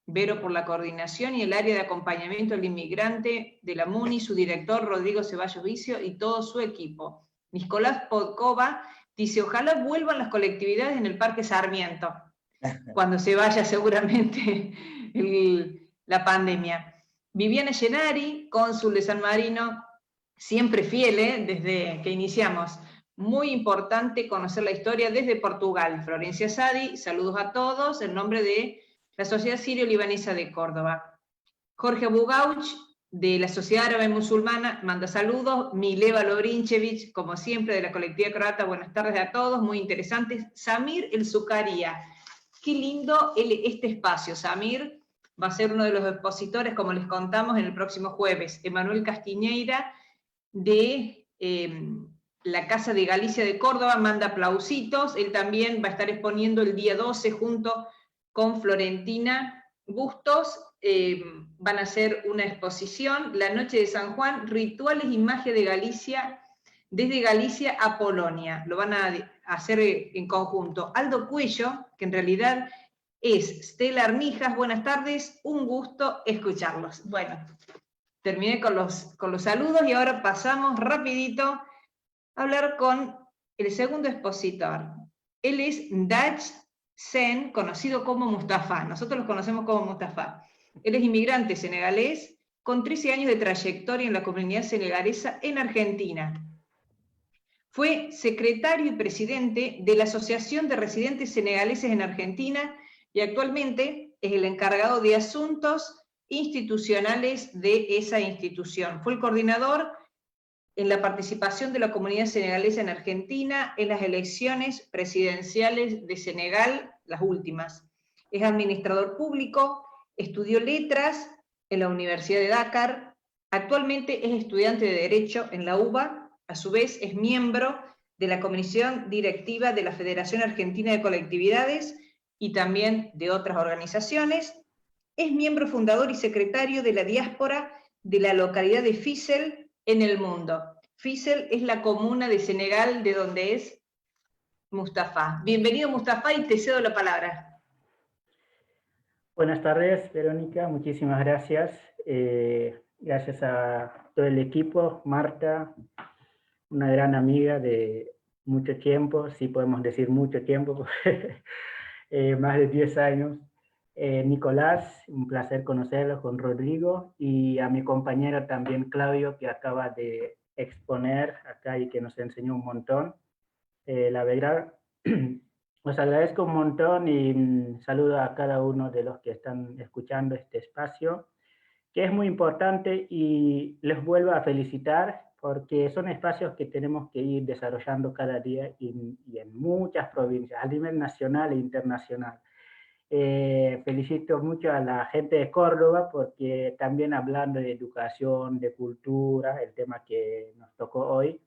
Vero por la coordinación y el área de acompañamiento al inmigrante de la MUNI, su director Rodrigo Ceballos Vicio y todo su equipo. Nicolás Podkova dice, ojalá vuelvan las colectividades en el Parque Sarmiento, cuando se vaya seguramente la pandemia. Viviana Llenari, cónsul de San Marino, siempre fiel, desde que iniciamos. Muy importante conocer la historia desde Portugal. Florencia Sadi, saludos a todos, en nombre de la Sociedad Sirio-Libanesa de Córdoba. Jorge Bugauch, de la Sociedad Árabe Musulmana, manda saludos. Mileva Lovrinchevich, como siempre, de la colectividad croata, buenas tardes a todos, muy interesantes. Samir El Zucaría, qué lindo este espacio. Samir va a ser uno de los expositores, como les contamos, en el próximo jueves. Emanuel Castiñeira, de la Casa de Galicia de Córdoba, manda aplausitos. Él también va a estar exponiendo el día 12 junto con Florentina Bustos, van a hacer una exposición, La Noche de San Juan, Rituales y Magia de Galicia, desde Galicia a Polonia. Lo van a hacer en conjunto. Aldo Cuello, que en realidad es Stella Armijas. Buenas tardes, un gusto escucharlos. Bueno, terminé con los saludos y ahora pasamos rapidito a hablar con el segundo expositor. Él es Daj Sen, conocido como Mustafa. Nosotros los conocemos como Mustafa. Él es inmigrante senegalés con 13 años de trayectoria en la comunidad senegalesa en Argentina. Fue secretario y presidente de la Asociación de Residentes Senegaleses en Argentina y actualmente es el encargado de asuntos institucionales de esa institución. Fue el coordinador en la participación de la comunidad senegalesa en Argentina en las elecciones presidenciales de Senegal, las últimas. Es administrador público, estudió letras en la Universidad de Dakar, actualmente es estudiante de Derecho en la UBA, a su vez es miembro de la Comisión Directiva de la Federación Argentina de Colectividades y también de otras organizaciones. Es miembro fundador y secretario de la diáspora de la localidad de Fissel en el mundo. Fissel es la comuna de Senegal de donde es Mustafa. Bienvenido, Mustafa, y te cedo la palabra. Buenas tardes, Verónica, muchísimas gracias. Gracias a todo el equipo, Marta, una gran amiga de mucho tiempo, sí podemos decir mucho tiempo, más de 10 años. Nicolás, un placer conocerlo, con Rodrigo, y a mi compañero también Claudio, que acaba de exponer acá y que nos enseñó un montón. La verdad, os agradezco un montón y saludo a cada uno de los que están escuchando este espacio, que es muy importante, y les vuelvo a felicitar porque son espacios que tenemos que ir desarrollando cada día y en muchas provincias, a nivel nacional e internacional. Felicito mucho a la gente de Córdoba porque también hablando de educación, de cultura, el tema que nos tocó hoy,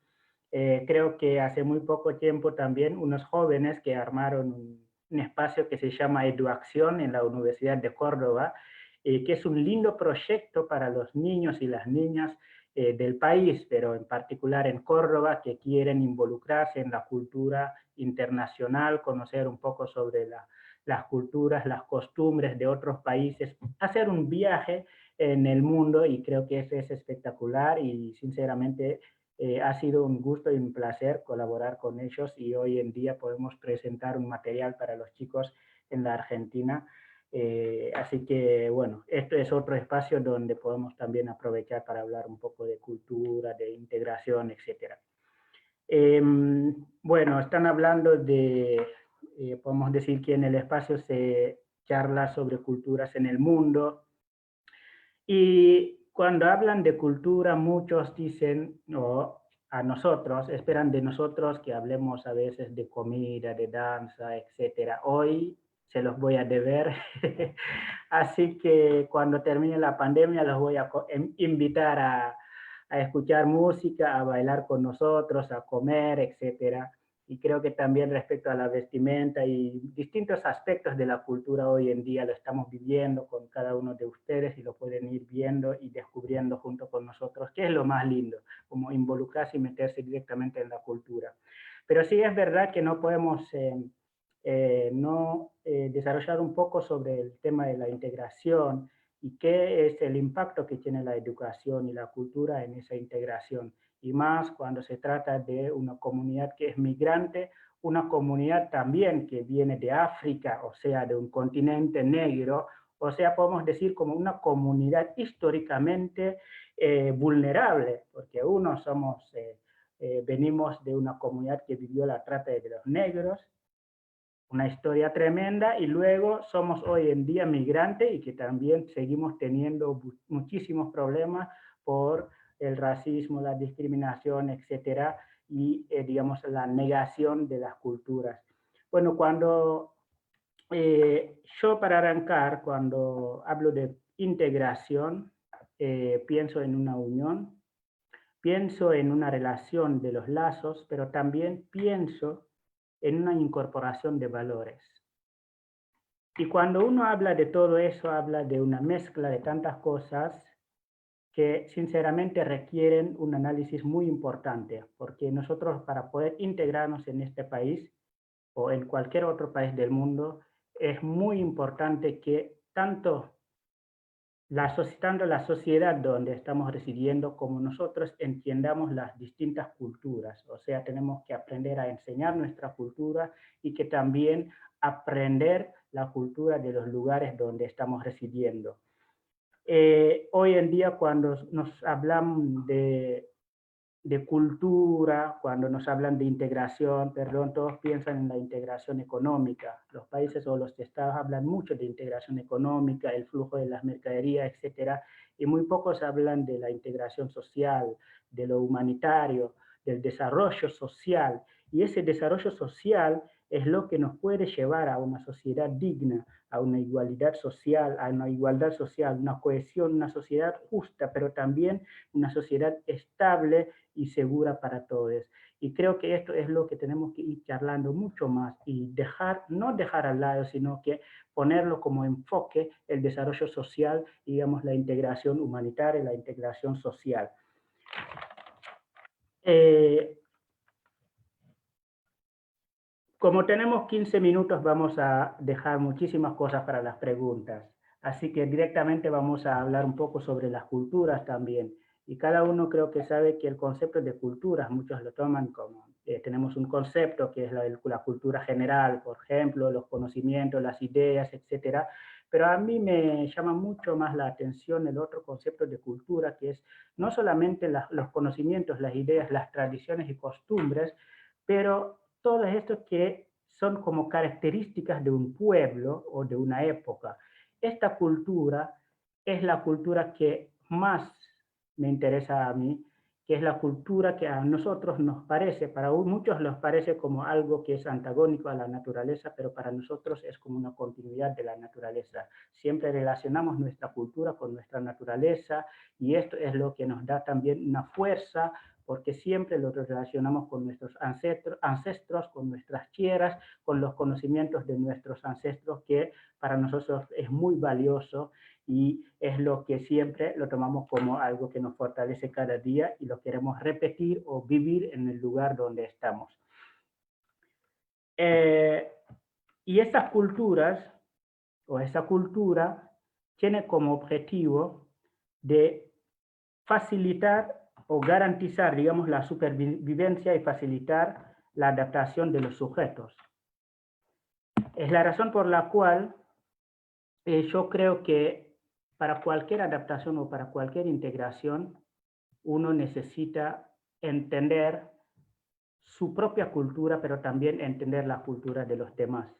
creo que hace muy poco tiempo también unos jóvenes que armaron un espacio que se llama Eduacción en la Universidad de Córdoba, que es un lindo proyecto para los niños y las niñas del país, pero en particular en Córdoba, que quieren involucrarse en la cultura internacional, conocer un poco sobre las culturas, las costumbres de otros países, hacer un viaje en el mundo, y creo que eso es espectacular y sinceramente ha sido un gusto y un placer colaborar con ellos, y hoy en día podemos presentar un material para los chicos en la Argentina. Así que, bueno, esto es otro espacio donde podemos también aprovechar para hablar un poco de cultura, de integración, etc. Bueno, están hablando de, podemos decir que en el espacio se charla sobre culturas en el mundo, y cuando hablan de cultura, muchos dicen, o a nosotros, esperan de nosotros que hablemos a veces de comida, de danza, etc. Hoy se los voy a deber, así que cuando termine la pandemia los voy a invitar a escuchar música, a bailar con nosotros, a comer, etc. Y creo que también respecto a la vestimenta y distintos aspectos de la cultura hoy en día lo estamos viviendo con cada uno de ustedes, y lo pueden ir viendo y descubriendo junto con nosotros, que es lo más lindo, como involucrarse y meterse directamente en la cultura. Pero sí es verdad que no podemos desarrollar un poco sobre el tema de la integración y qué es el impacto que tiene la educación y la cultura en esa integración. Y más cuando se trata de una comunidad que es migrante, una comunidad también que viene de África, o sea, de un continente negro, o sea, podemos decir como una comunidad históricamente vulnerable, porque venimos de una comunidad que vivió la trata de los negros, una historia tremenda, y luego somos hoy en día migrantes y que también seguimos teniendo muchísimos problemas por el racismo, la discriminación, etcétera, y digamos la negación de las culturas. Bueno, yo para arrancar, cuando hablo de integración, pienso en una unión, pienso en una relación de los lazos, pero también pienso en una incorporación de valores. Y cuando uno habla de todo eso, habla de una mezcla de tantas cosas que sinceramente requieren un análisis muy importante, porque nosotros para poder integrarnos en este país o en cualquier otro país del mundo, es muy importante que tanto la sociedad donde estamos residiendo como nosotros entiendamos las distintas culturas. O sea, tenemos que aprender a enseñar nuestra cultura y que también aprender la cultura de los lugares donde estamos residiendo. Hoy en día cuando nos hablan de cultura, cuando nos hablan de integración, perdón, todos piensan en la integración económica. Los países o los estados hablan mucho de integración económica, el flujo de las mercaderías, etcétera, y muy pocos hablan de la integración social, de lo humanitario, del desarrollo social. Y ese desarrollo social es lo que nos puede llevar a una sociedad digna, a una igualdad social, una cohesión, una sociedad justa, pero también una sociedad estable y segura para todos. Y creo que esto es lo que tenemos que ir charlando mucho más y no dejar al lado, sino que ponerlo como enfoque el desarrollo social, digamos, la integración humanitaria, la integración social. Como tenemos 15 minutos, vamos a dejar muchísimas cosas para las preguntas. Así que directamente vamos a hablar un poco sobre las culturas también. Y cada uno creo que sabe que el concepto de culturas, muchos lo toman como, tenemos un concepto que es la cultura general, por ejemplo, los conocimientos, las ideas, etcétera. Pero a mí me llama mucho más la atención el otro concepto de cultura, que es no solamente los conocimientos, las ideas, las tradiciones y costumbres, pero todos estos que son como características de un pueblo o de una época. Esta cultura es la cultura que más me interesa a mí, que es la cultura que a nosotros nos parece, para muchos nos parece como algo que es antagónico a la naturaleza, pero para nosotros es como una continuidad de la naturaleza. Siempre relacionamos nuestra cultura con nuestra naturaleza y esto es lo que nos da también una fuerza, porque siempre lo relacionamos con nuestros ancestros, con nuestras tierras, con los conocimientos de nuestros ancestros, que para nosotros es muy valioso y es lo que siempre lo tomamos como algo que nos fortalece cada día y lo queremos repetir o vivir en el lugar donde estamos. Y estas culturas, o esa cultura, tiene como objetivo de facilitar o garantizar, digamos, la supervivencia y facilitar la adaptación de los sujetos. Es la razón por la cual yo creo que para cualquier adaptación o para cualquier integración, uno necesita entender su propia cultura, pero también entender la cultura de los demás,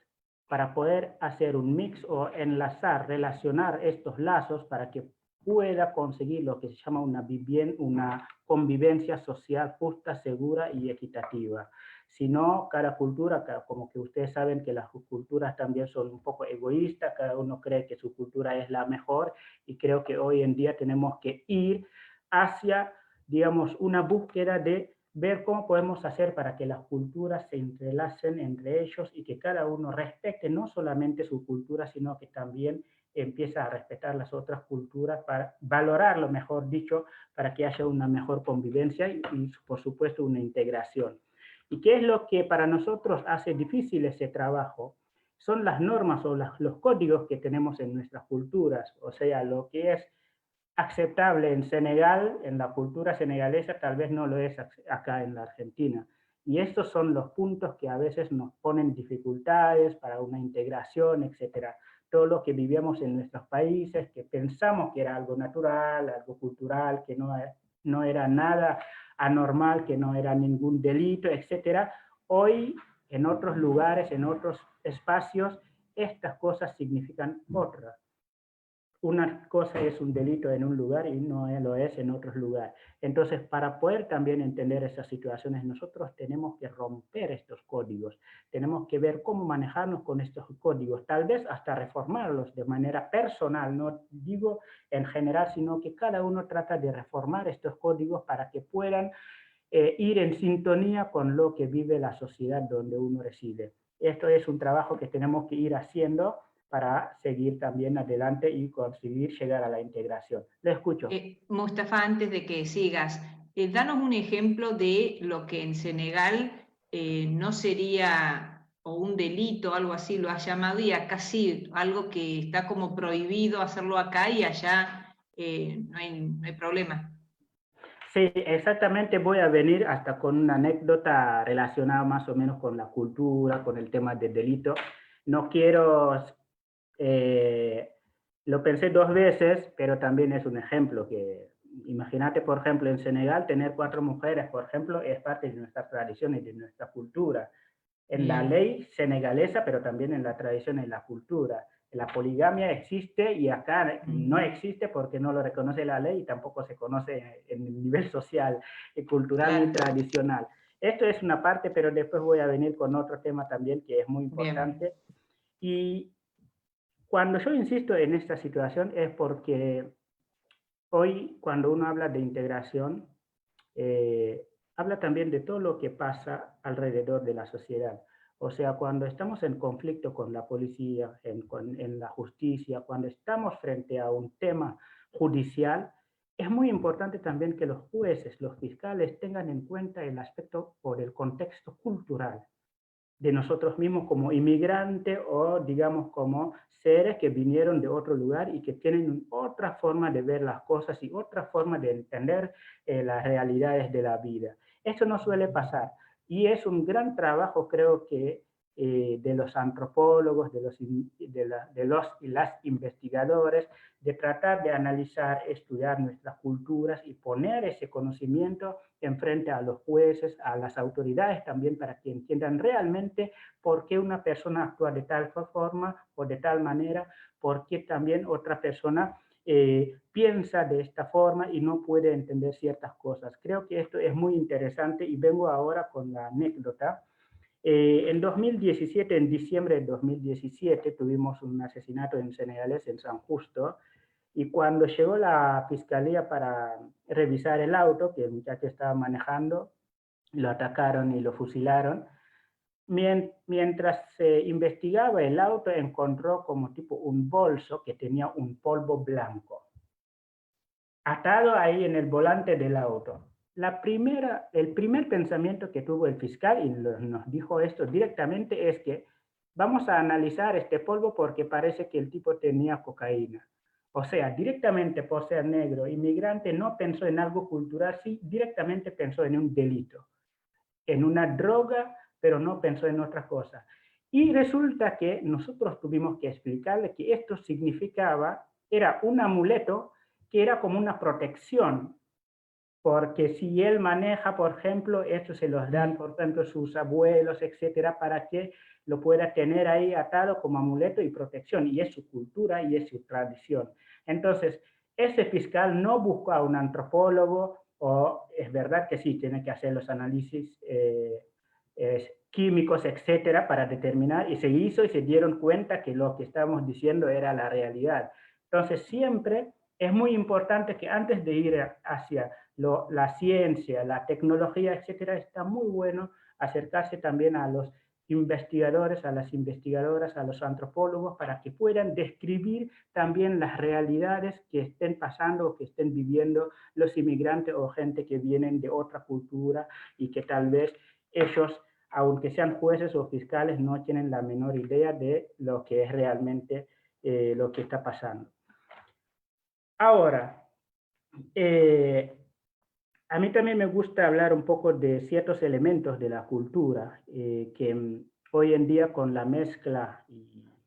para poder hacer un mix o enlazar, relacionar estos lazos para que pueda conseguir lo que se llama una convivencia social justa, segura y equitativa. Si no, cada cultura, como que ustedes saben que las culturas también son un poco egoístas, cada uno cree que su cultura es la mejor, y creo que hoy en día tenemos que ir hacia, digamos, una búsqueda de ver cómo podemos hacer para que las culturas se entrelacen entre ellos y que cada uno respete no solamente su cultura, sino que también empieza a respetar las otras culturas, para valorarlo, mejor dicho, para que haya una mejor convivencia y por supuesto, una integración. ¿Y qué es lo que para nosotros hace difícil ese trabajo? Son las normas o los códigos que tenemos en nuestras culturas, o sea, lo que es aceptable en Senegal, en la cultura senegalesa, tal vez no lo es acá en la Argentina. Y estos son los puntos que a veces nos ponen dificultades para una integración, etcétera. Todo lo que vivíamos en nuestros países, que pensamos que era algo natural, algo cultural, que no era nada anormal, que no era ningún delito, etcétera. Hoy, en otros lugares, en otros espacios, estas cosas significan otras. Una cosa es un delito en un lugar y no lo es en otro lugar. Entonces, para poder también entender esas situaciones, nosotros tenemos que romper estos códigos. Tenemos que ver cómo manejarnos con estos códigos, tal vez hasta reformarlos de manera personal, no digo en general, sino que cada uno trata de reformar estos códigos para que puedan ir en sintonía con lo que vive la sociedad donde uno reside. Esto es un trabajo que tenemos que ir haciendo para seguir también adelante y conseguir llegar a la integración. Le escucho. Mustafa, antes de que sigas, danos un ejemplo de lo que en Senegal no sería o un delito, algo así lo ha llamado, y acá sí, algo que está como prohibido hacerlo acá y allá no hay problema. Sí, exactamente, voy a venir hasta con una anécdota relacionada más o menos con la cultura, con el tema del delito. No quiero, lo pensé 2 veces, pero también es un ejemplo que, imagínate, por ejemplo, en Senegal tener 4 mujeres, por ejemplo, es parte de nuestra tradición y de nuestra cultura. En la ley senegalesa, pero también en la tradición y la cultura. La poligamia existe y acá no existe porque no lo reconoce la ley y tampoco se conoce en el nivel social, cultural ni tradicional. Esto es una parte, pero después voy a venir con otro tema también que es muy importante. Y cuando yo insisto en esta situación es porque hoy cuando uno habla de integración, habla también de todo lo que pasa alrededor de la sociedad. O sea, cuando estamos en conflicto con la policía, en la justicia, cuando estamos frente a un tema judicial, es muy importante también que los jueces, los fiscales tengan en cuenta el aspecto o el contexto cultural de nosotros mismos como inmigrantes o digamos como seres que vinieron de otro lugar y que tienen otra forma de ver las cosas y otra forma de entender las realidades de la vida. Esto no suele pasar y es un gran trabajo, creo que, de los antropólogos, de los y las investigadores, de tratar de analizar, estudiar nuestras culturas y poner ese conocimiento enfrente a los jueces, a las autoridades también, para que entiendan realmente por qué una persona actúa de tal forma o de tal manera, por qué también otra persona piensa de esta forma y no puede entender ciertas cosas. Creo que esto es muy interesante y vengo ahora con la anécdota. En 2017, en diciembre de 2017, tuvimos un asesinato en Senegalés, en San Justo, y cuando llegó la fiscalía para revisar el auto que el muchacho estaba manejando, lo atacaron y lo fusilaron. Mientras se investigaba el auto, encontró como tipo un bolso que tenía un polvo blanco, atado ahí en el volante del auto. El primer pensamiento que tuvo el fiscal, y nos dijo esto directamente, es que vamos a analizar este polvo porque parece que el tipo tenía cocaína. O sea, directamente por ser negro, inmigrante, no pensó en algo cultural, sí, directamente pensó en un delito, en una droga, pero no pensó en otra cosa. Y resulta que nosotros tuvimos que explicarle que esto significaba, era un amuleto que era como una protección, porque si él maneja, por ejemplo, esto se los dan, por ejemplo, sus abuelos, etcétera, para que lo pueda tener ahí atado como amuleto y protección, y es su cultura y es su tradición. Entonces, ese fiscal no buscó a un antropólogo, o es verdad que sí, tiene que hacer los análisis químicos, etcétera, para determinar, y se hizo y se dieron cuenta que lo que estábamos diciendo era la realidad. Entonces, siempre es muy importante que antes de ir hacia la ciencia, la tecnología, etcétera, está muy bueno acercarse también a los investigadores, a las investigadoras, a los antropólogos, para que puedan describir también las realidades que estén pasando o que estén viviendo los inmigrantes o gente que vienen de otra cultura y que tal vez ellos, aunque sean jueces o fiscales, no tienen la menor idea de lo que es realmente lo que está pasando. Ahora, a mí también me gusta hablar un poco de ciertos elementos de la cultura que hoy en día con la mezcla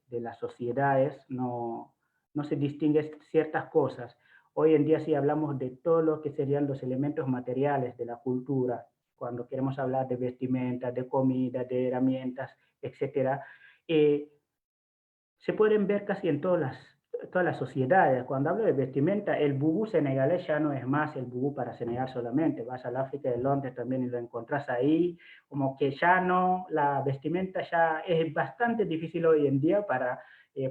de las sociedades no se distinguen ciertas cosas. Hoy en día sí hablamos de todo lo que serían los elementos materiales de la cultura, cuando queremos hablar de vestimenta, de comida, de herramientas, etc. Se pueden ver casi en todas las sociedades. Cuando hablo de vestimenta, el bubú senegalés ya no es más el bubú para Senegal solamente. Vas al África de Londres también y lo encontrás ahí. Como que ya no, la vestimenta ya es bastante difícil hoy en día para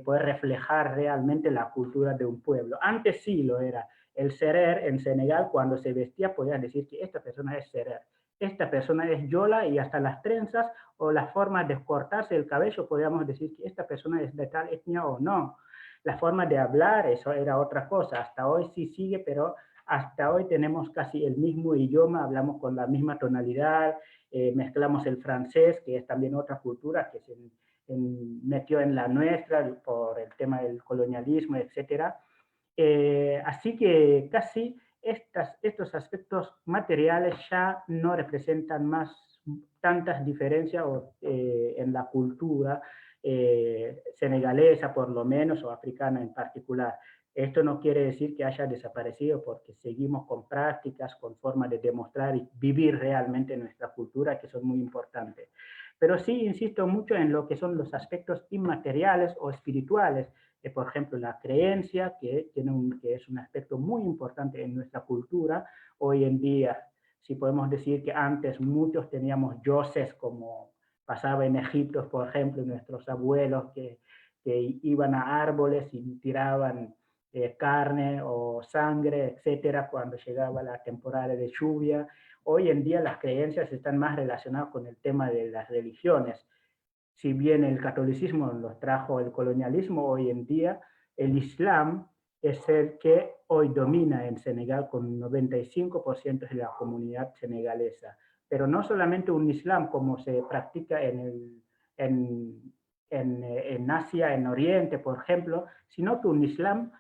poder reflejar realmente la cultura de un pueblo. Antes sí lo era. El serer en Senegal, cuando se vestía, podías decir que esta persona es serer. Esta persona es yola, y hasta las trenzas o las formas de cortarse el cabello, podríamos decir que esta persona es de tal etnia o no. La forma de hablar, eso era otra cosa. Hasta hoy sí sigue, pero hasta hoy tenemos casi el mismo idioma, hablamos con la misma tonalidad, mezclamos el francés, que es también otra cultura que se metió en la nuestra por el tema del colonialismo, etc. Así que casi estos aspectos materiales ya no representan más tantas diferencias en la cultura senegalesa por lo menos, o africana en particular. Esto no quiere decir que haya desaparecido, porque seguimos con prácticas, con formas de demostrar y vivir realmente nuestra cultura, que son muy importantes. Pero sí insisto mucho en lo que son los aspectos inmateriales o espirituales, por ejemplo, la creencia, que es un aspecto muy importante en nuestra cultura. Hoy en día, si podemos decir que antes muchos teníamos dioses, como pasaba en Egipto, por ejemplo, nuestros abuelos que iban a árboles y tiraban carne o sangre, etcétera, cuando llegaba la temporada de lluvia. Hoy en día las creencias están más relacionadas con el tema de las religiones. Si bien el catolicismo nos trajo el colonialismo, hoy en día el Islam es el que hoy domina en Senegal con un 95% de la comunidad senegalesa. Pero no solamente un Islam como se practica en Asia, en Oriente, por ejemplo, sino que un Islam,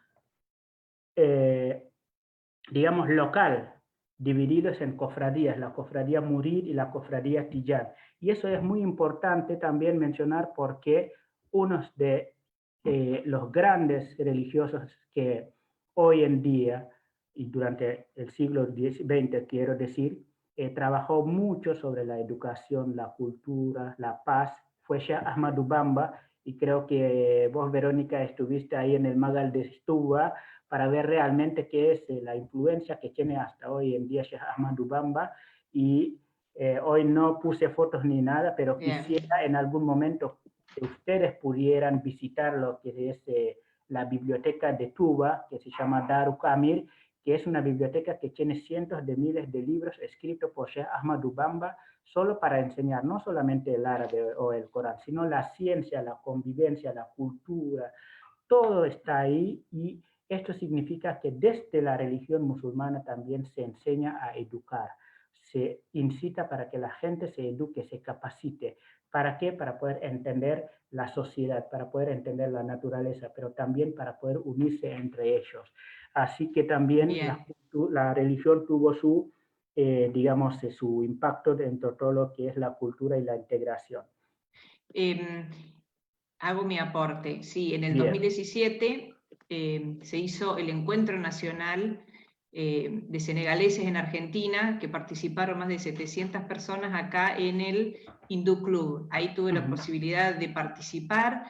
digamos, local, divididos en cofradías, la cofradía Murid y la cofradía Tiján. Y eso es muy importante también mencionar, porque unos de los grandes religiosos que hoy en día, y durante el siglo XX, quiero decir, trabajó mucho sobre la educación, la cultura, la paz, fue Sheikh Ahmadou Bamba, y creo que vos, Verónica, estuviste ahí en el Magal de Estuba, para ver realmente qué es la influencia que tiene hasta hoy en día Sheikh Ahmadou Bamba. Y hoy no puse fotos ni nada, pero quisiera en algún momento que ustedes pudieran visitar lo que es la biblioteca de Tuba, que se llama Daru Kamil, que es una biblioteca que tiene cientos de miles de libros escritos por Sheikh Ahmadou Bamba, solo para enseñar no solamente el árabe o el Corán, sino la ciencia, la convivencia, la cultura, todo está ahí. Y esto significa que desde la religión musulmana también se enseña a educar, se incita para que la gente se eduque, se capacite. ¿Para qué? Para poder entender la sociedad, para poder entender la naturaleza, pero también para poder unirse entre ellos. Así que también la religión tuvo su, digamos, su impacto dentro de todo lo que es la cultura y la integración. Hago mi aporte. Sí, en el 2017 se hizo el Encuentro Nacional de Senegaleses en Argentina, que participaron más de 700 personas acá en el Hindú Club. Ahí tuve la posibilidad de participar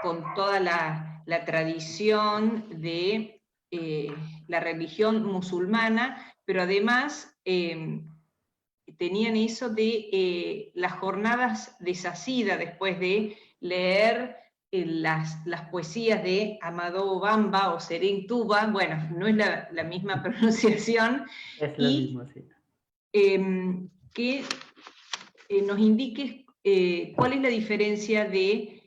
con toda la tradición de la religión musulmana, pero además tenían eso de las jornadas de Sacida, después de leer las poesías de Ahmadou Bamba o Serén Tuba. Bueno, no es la misma pronunciación. Es lo mismo, sí. Que nos indique cuál es la diferencia de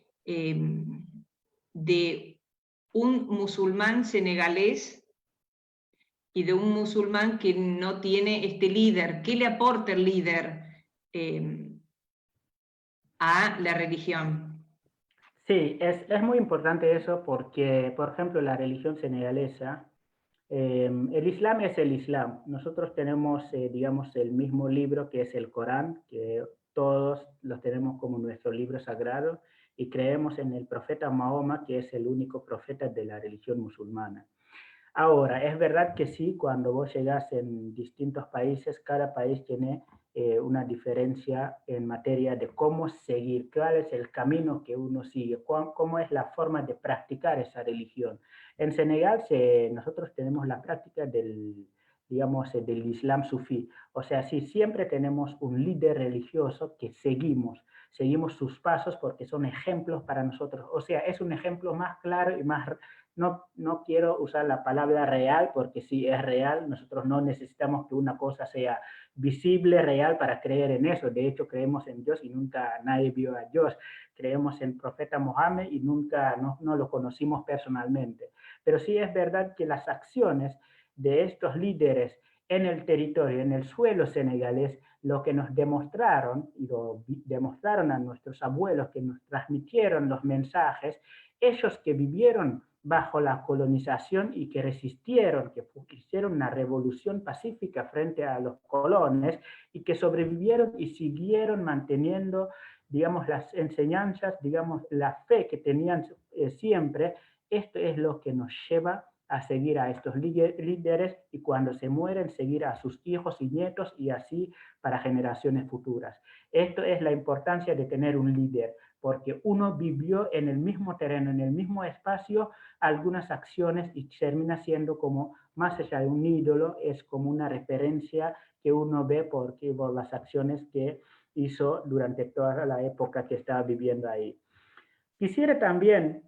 un musulmán senegalés y de un musulmán que no tiene este líder. ¿Qué le aporta el líder a la religión? Sí, es muy importante eso, porque, por ejemplo, la religión senegalesa, el Islam es el Islam. Nosotros tenemos, digamos, el mismo libro que es el Corán, que todos los tenemos como nuestro libro sagrado, y creemos en el profeta Mahoma, que es el único profeta de la religión musulmana. Ahora, es verdad que sí, cuando vos llegás en distintos países, cada país tiene una diferencia en materia de cómo seguir, cuál es el camino que uno sigue, cómo es la forma de practicar esa religión. En Senegal nosotros tenemos la práctica del, digamos, del Islam sufí. O sea, sí, siempre tenemos un líder religioso que seguimos sus pasos, porque son ejemplos para nosotros. O sea, es un ejemplo más claro y más... No quiero usar la palabra real, porque sí es real. Nosotros no necesitamos que una cosa sea visible, real, para creer en eso. De hecho, creemos en Dios y nunca nadie vio a Dios. Creemos en el profeta Mohammed y nunca no lo conocimos personalmente. Pero sí es verdad que las acciones de estos líderes en el territorio, en el suelo senegalés, lo que nos demostraron, y lo demostraron a nuestros abuelos que nos transmitieron los mensajes, ellos que vivieron bajo la colonización y que resistieron, que hicieron una revolución pacífica frente a los colones y que sobrevivieron y siguieron manteniendo, digamos, las enseñanzas, digamos, la fe que tenían siempre. Esto es lo que nos lleva a seguir a estos líderes y cuando se mueren seguir a sus hijos y nietos y así para generaciones futuras. Esto es la importancia de tener un líder, porque uno vivió en el mismo terreno, en el mismo espacio, algunas acciones y termina siendo como, más allá de un ídolo, es como una referencia que uno ve por las acciones que hizo durante toda la época que estaba viviendo ahí. Quisiera también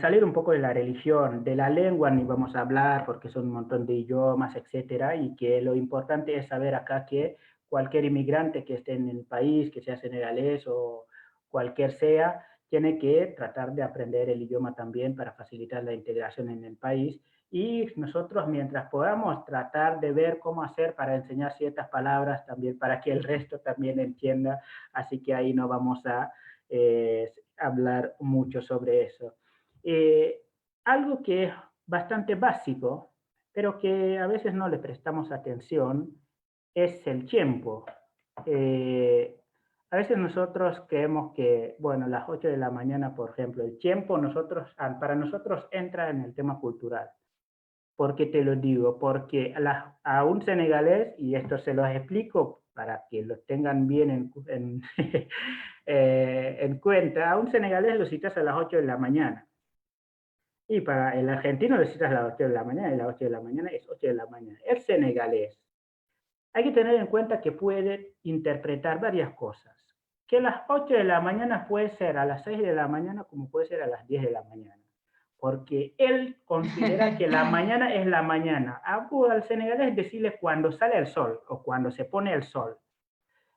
salir un poco de la religión, de la lengua ni vamos a hablar porque son un montón de idiomas, etcétera, y que lo importante es saber acá que cualquier inmigrante que esté en el país, que sea senegalés o cualquier sea, tiene que tratar de aprender el idioma también para facilitar la integración en el país. Y nosotros, mientras podamos, tratar de ver cómo hacer para enseñar ciertas palabras también para que el resto también entienda. Así que ahí no vamos a hablar mucho sobre eso. Algo que es bastante básico, pero que a veces no le prestamos atención, es el tiempo. A veces nosotros creemos que, bueno, las 8 de la mañana, por ejemplo, el tiempo para nosotros entra en el tema cultural. ¿Por qué te lo digo? Porque a un senegalés, y esto se los explico para que lo tengan bien en cuenta, a un senegalés lo citas a las 8 de la mañana. Y para el argentino lo citas a las 8 de la mañana, y las 8 de la mañana es 8 de la mañana. El senegalés, hay que tener en cuenta que puede interpretar varias cosas. Que las 8 de la mañana puede ser a las 6 de la mañana como puede ser a las 10 de la mañana. Porque él considera que la mañana es la mañana. Al senegalés decirle cuando sale el sol o cuando se pone el sol.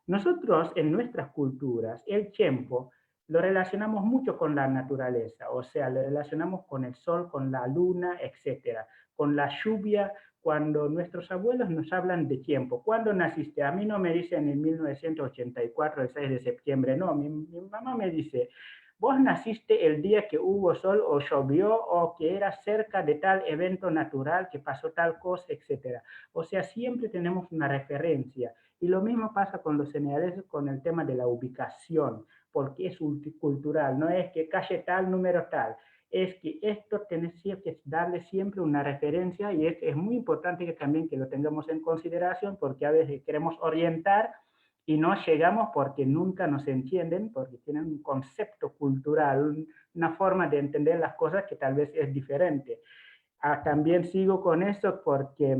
Nosotros en nuestras culturas, el tiempo lo relacionamos mucho con la naturaleza, o sea, lo relacionamos con el sol, con la luna, etcétera, con la lluvia. Cuando nuestros abuelos nos hablan de tiempo, ¿cuándo naciste? A mí no me dicen en 1984, el 6 de septiembre, no, mi mamá me dice, vos naciste el día que hubo sol o llovió o que era cerca de tal evento natural, que pasó tal cosa, etcétera. O sea, siempre tenemos una referencia. Y lo mismo pasa con los senegaleses con el tema de la ubicación, porque es cultural, no es que calle tal, número tal, es que esto tenés que darle siempre una referencia y es muy importante que también que lo tengamos en consideración porque a veces queremos orientar y no llegamos porque nunca nos entienden, porque tienen un concepto cultural, una forma de entender las cosas que tal vez es diferente. También sigo con eso porque,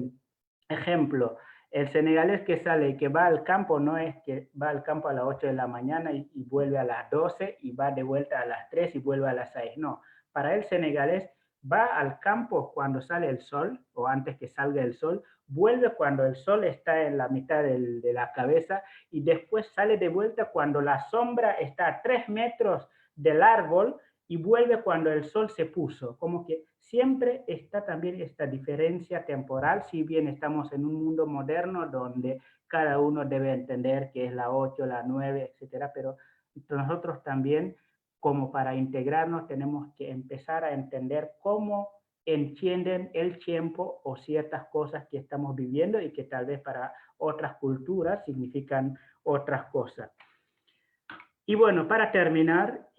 ejemplo, el senegalés que sale y que va al campo no es que va al campo a las 8 de la mañana y vuelve a las 12 y va de vuelta a las 3 y vuelve a las 6. No, para el senegalés va al campo cuando sale el sol o antes que salga el sol, vuelve cuando el sol está en la mitad de la cabeza y después sale de vuelta cuando la sombra está a 3 metros del árbol y vuelve cuando el sol se puso. Como que siempre está también esta diferencia temporal, si bien estamos en un mundo moderno donde cada uno debe entender que es la 8, la 9, etcétera, pero nosotros también, como para integrarnos, tenemos que empezar a entender cómo entienden el tiempo o ciertas cosas que estamos viviendo y que tal vez para otras culturas significan otras cosas. Y bueno, para terminar,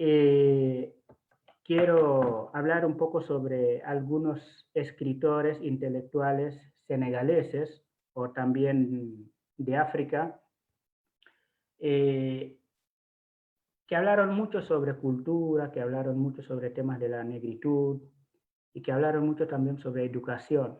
quiero hablar un poco sobre algunos escritores intelectuales senegaleses o también de África, que hablaron mucho sobre cultura, que hablaron mucho sobre temas de la negritud y que hablaron mucho también sobre educación.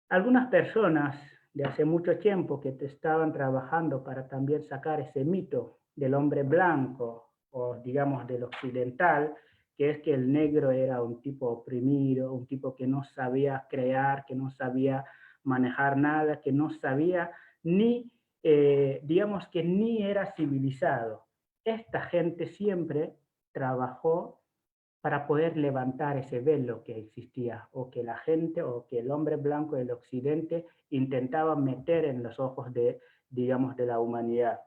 Algunas personas de hace mucho tiempo que estaban trabajando para también sacar ese mito del hombre blanco o digamos del occidental, que es que el negro era un tipo oprimido, un tipo que no sabía crear, que no sabía manejar nada, que no sabía ni, digamos que ni era civilizado. Esta gente siempre trabajó para poder levantar ese velo que existía, o que la gente, o que el hombre blanco del occidente intentaba meter en los ojos de, digamos, de la humanidad.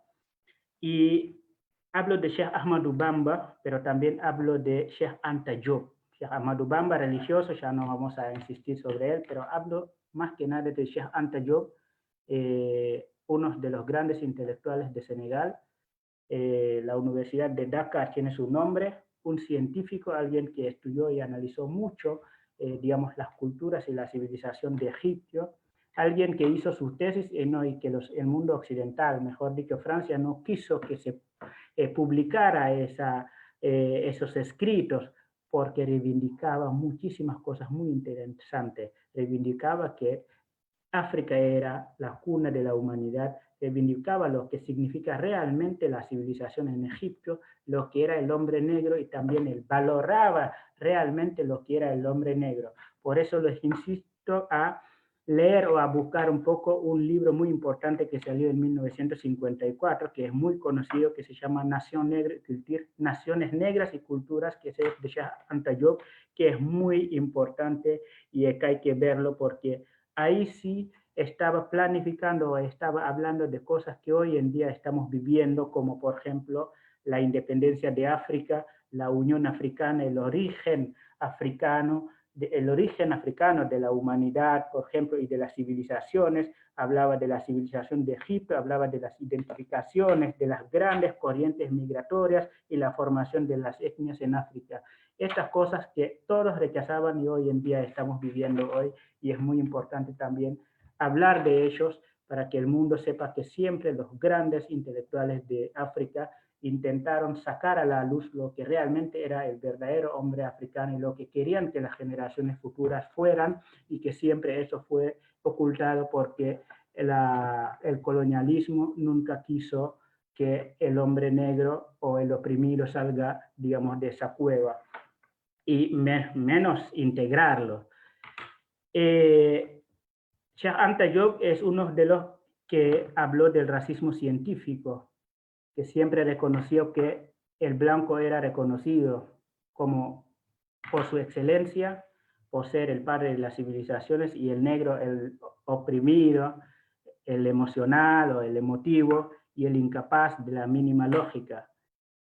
Y hablo de Sheikh Ahmadou Bamba, pero también hablo de Sheikh Anta Diop. Sheikh Ahmadou Bamba, religioso, ya no vamos a insistir sobre él, pero hablo más que nada de Sheikh Anta Diop, uno de los grandes intelectuales de Senegal. La Universidad de Dakar tiene su nombre, un científico, alguien que estudió y analizó mucho, digamos, las culturas y la civilización de Egipto, alguien que hizo sus tesis y que el mundo occidental, mejor dicho Francia, no quiso que se publicara esos escritos, porque reivindicaba muchísimas cosas muy interesantes. Reivindicaba que África era la cuna de la humanidad, reivindicaba lo que significa realmente la civilización en Egipto, lo que era el hombre negro, y también él valoraba realmente lo que era el hombre negro. Por eso les insisto a leer o a buscar un poco un libro muy importante que salió en 1954, que es muy conocido, que se llama Naciones Negras y Culturas, que es de Sheikh Anta Diop, que es muy importante y que hay que verlo, porque ahí sí estaba planificando, estaba hablando de cosas que hoy en día estamos viviendo, como por ejemplo la independencia de África, la Unión Africana, el origen africano de la humanidad, por ejemplo, y de las civilizaciones. Hablaba de la civilización de Egipto, hablaba de las identificaciones, de las grandes corrientes migratorias y la formación de las etnias en África. Estas cosas que todos rechazaban y hoy en día estamos viviendo hoy, y es muy importante también hablar de ellos para que el mundo sepa que siempre los grandes intelectuales de África intentaron sacar a la luz lo que realmente era el verdadero hombre africano y lo que querían que las generaciones futuras fueran, y que siempre eso fue ocultado porque el colonialismo nunca quiso que el hombre negro o el oprimido salga, digamos, de esa cueva, y menos integrarlo. Sheikh Anta Diop es uno de los que habló del racismo científico, que siempre reconoció que el blanco era reconocido como por su excelencia, por ser el padre de las civilizaciones, y el negro el oprimido, el emocional o el emotivo, y el incapaz de la mínima lógica.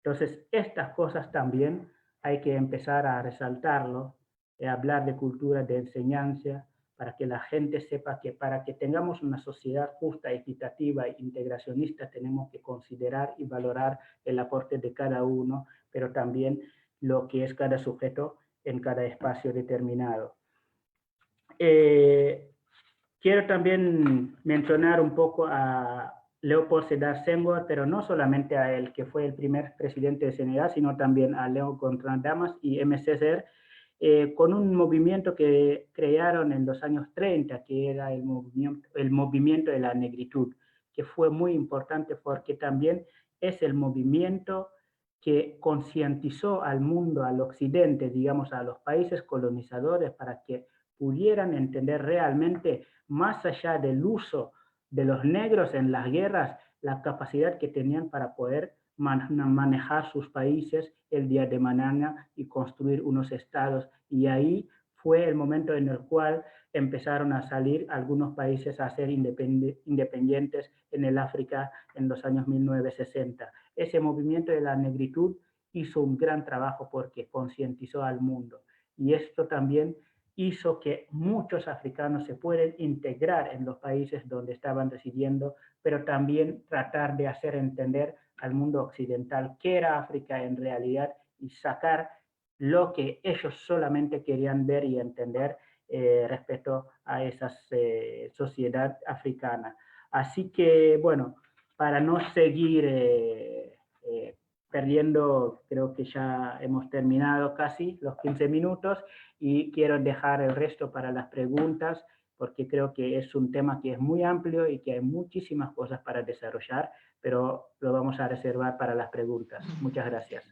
Entonces, estas cosas también hay que empezar a resaltarlo, hablar de cultura, de enseñanza, para que la gente sepa que para que tengamos una sociedad justa, equitativa e integracionista, tenemos que considerar y valorar el aporte de cada uno, pero también lo que es cada sujeto en cada espacio determinado. Quiero también mencionar un poco a Léopold Sédar Senghor, pero no solamente a él, que fue el primer presidente de Senegal, sino también a Léon Gontran Damas y M. Césaire, con un movimiento que crearon en los años 30, que era el movimiento de la negritud, que fue muy importante porque también es el movimiento que concientizó al mundo, al occidente, digamos, a los países colonizadores, para que pudieran entender realmente, más allá del uso de los negros en las guerras, la capacidad que tenían para poder manejar sus países el día de mañana y construir unos estados. Y ahí fue el momento en el cual empezaron a salir algunos países a ser independientes en el África en los años 1960. Ese movimiento de la negritud hizo un gran trabajo porque concientizó al mundo. Y esto también hizo que muchos africanos se puedan integrar en los países donde estaban residiendo, pero también tratar de hacer entender al mundo occidental qué era África en realidad, y sacar lo que ellos solamente querían ver y entender respecto a esa sociedad africana. Así que, bueno, para no seguir perdiendo, creo que ya hemos terminado casi los 15 minutos, y quiero dejar el resto para las preguntas, porque creo que es un tema que es muy amplio y que hay muchísimas cosas para desarrollar, pero lo vamos a reservar para las preguntas. Muchas gracias.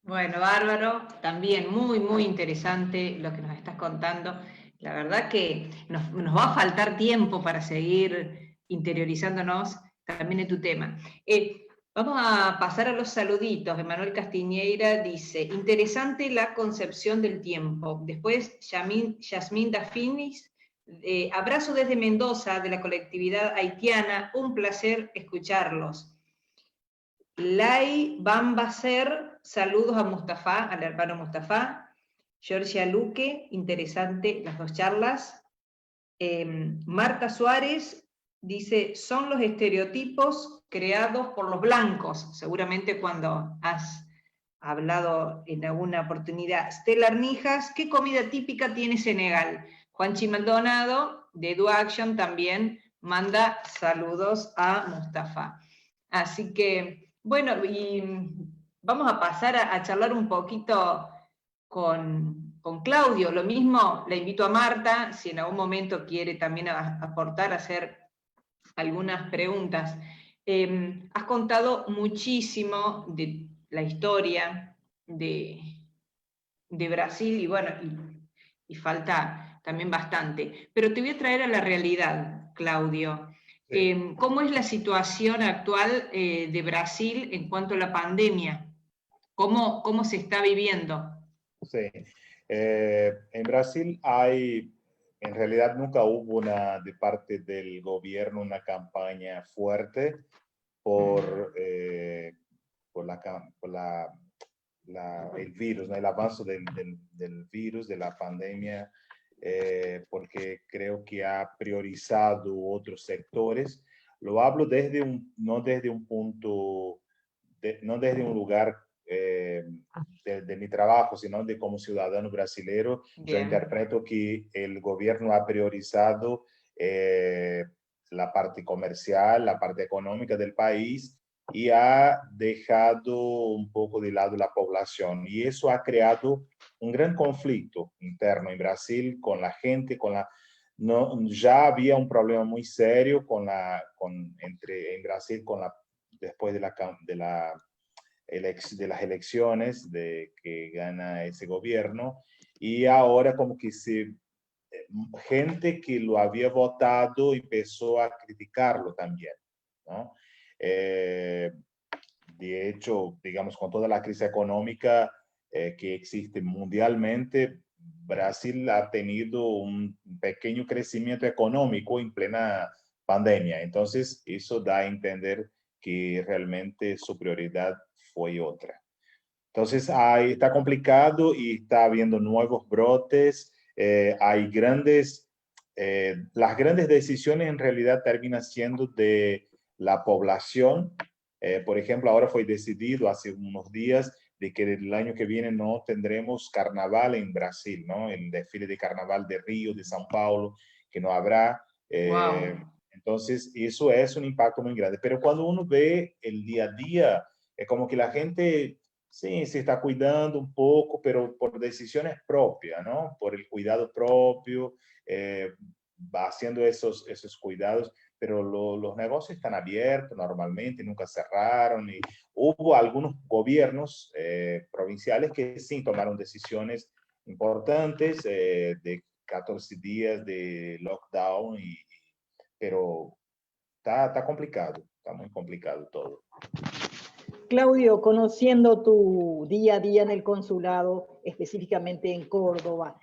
Bueno, bárbaro, también muy, muy interesante lo que nos estás contando. La verdad que nos va a faltar tiempo para seguir interiorizándonos también en tu tema. Vamos a pasar a los saluditos. Emanuel Castiñeira dice, interesante la concepción del tiempo. Después, Yasmín Dafinis, abrazo desde Mendoza, de la colectividad haitiana, un placer escucharlos. Lai Bambacer, saludos a Mustafa, al hermano Mustafa. Georgia Luque, interesante las dos charlas. Marta Suárez dice, son los estereotipos creados por los blancos, seguramente cuando has hablado en alguna oportunidad. Stella Arnijas, ¿qué comida típica tiene Senegal? Juanchi Maldonado, de Edu Action, también manda saludos a Mustafa. Así que, bueno, y vamos a pasar a charlar un poquito con Claudio. Lo mismo, le invito a Marta, si en algún momento quiere también aportar, hacer algunas preguntas. Has contado muchísimo de la historia de Brasil, y bueno, y falta también bastante. Pero te voy a traer a la realidad, Claudio. Sí. ¿Cómo es la situación actual de Brasil en cuanto a la pandemia? ¿Cómo se está viviendo? Sí. En Brasil en realidad nunca hubo de parte del gobierno una campaña fuerte por el virus, ¿no? El avance del virus, de la pandemia, porque creo que ha priorizado otros sectores. Lo hablo no desde un punto, no desde un lugar de mi trabajo, sino de como ciudadano brasileño. Yo interpreto que el gobierno ha priorizado la parte comercial, la parte económica del país, y ha dejado un poco de lado la población. Y eso ha creado un gran conflicto interno en Brasil con la gente, ya había un problema muy serio en Brasil después de las elecciones que gana ese gobierno, y ahora como que gente que lo había votado empezó a criticarlo también, ¿no? De hecho, digamos, con toda la crisis económica que existe mundialmente, Brasil ha tenido un pequeño crecimiento económico en plena pandemia. Entonces, eso da a entender que realmente su prioridad fue otra. Entonces, está complicado y está habiendo nuevos brotes. Hay las grandes decisiones en realidad terminan siendo de la población. Por ejemplo, ahora fue decidido hace unos días de que el año que viene no tendremos carnaval en Brasil, ¿no? El desfile de carnaval de Río, de São Paulo, que no habrá. Wow. Entonces, eso es un impacto muy grande. Pero cuando uno ve el día a día, es como que la gente sí se está cuidando un poco, pero por decisiones propias, ¿no? Por el cuidado propio, va haciendo esos cuidados, pero los negocios están abiertos normalmente, nunca cerraron, y hubo algunos gobiernos provinciales que sí tomaron decisiones importantes de 14 días de lockdown, pero está complicado, está muy complicado todo. Claudio, conociendo tu día a día en el consulado, específicamente en Córdoba,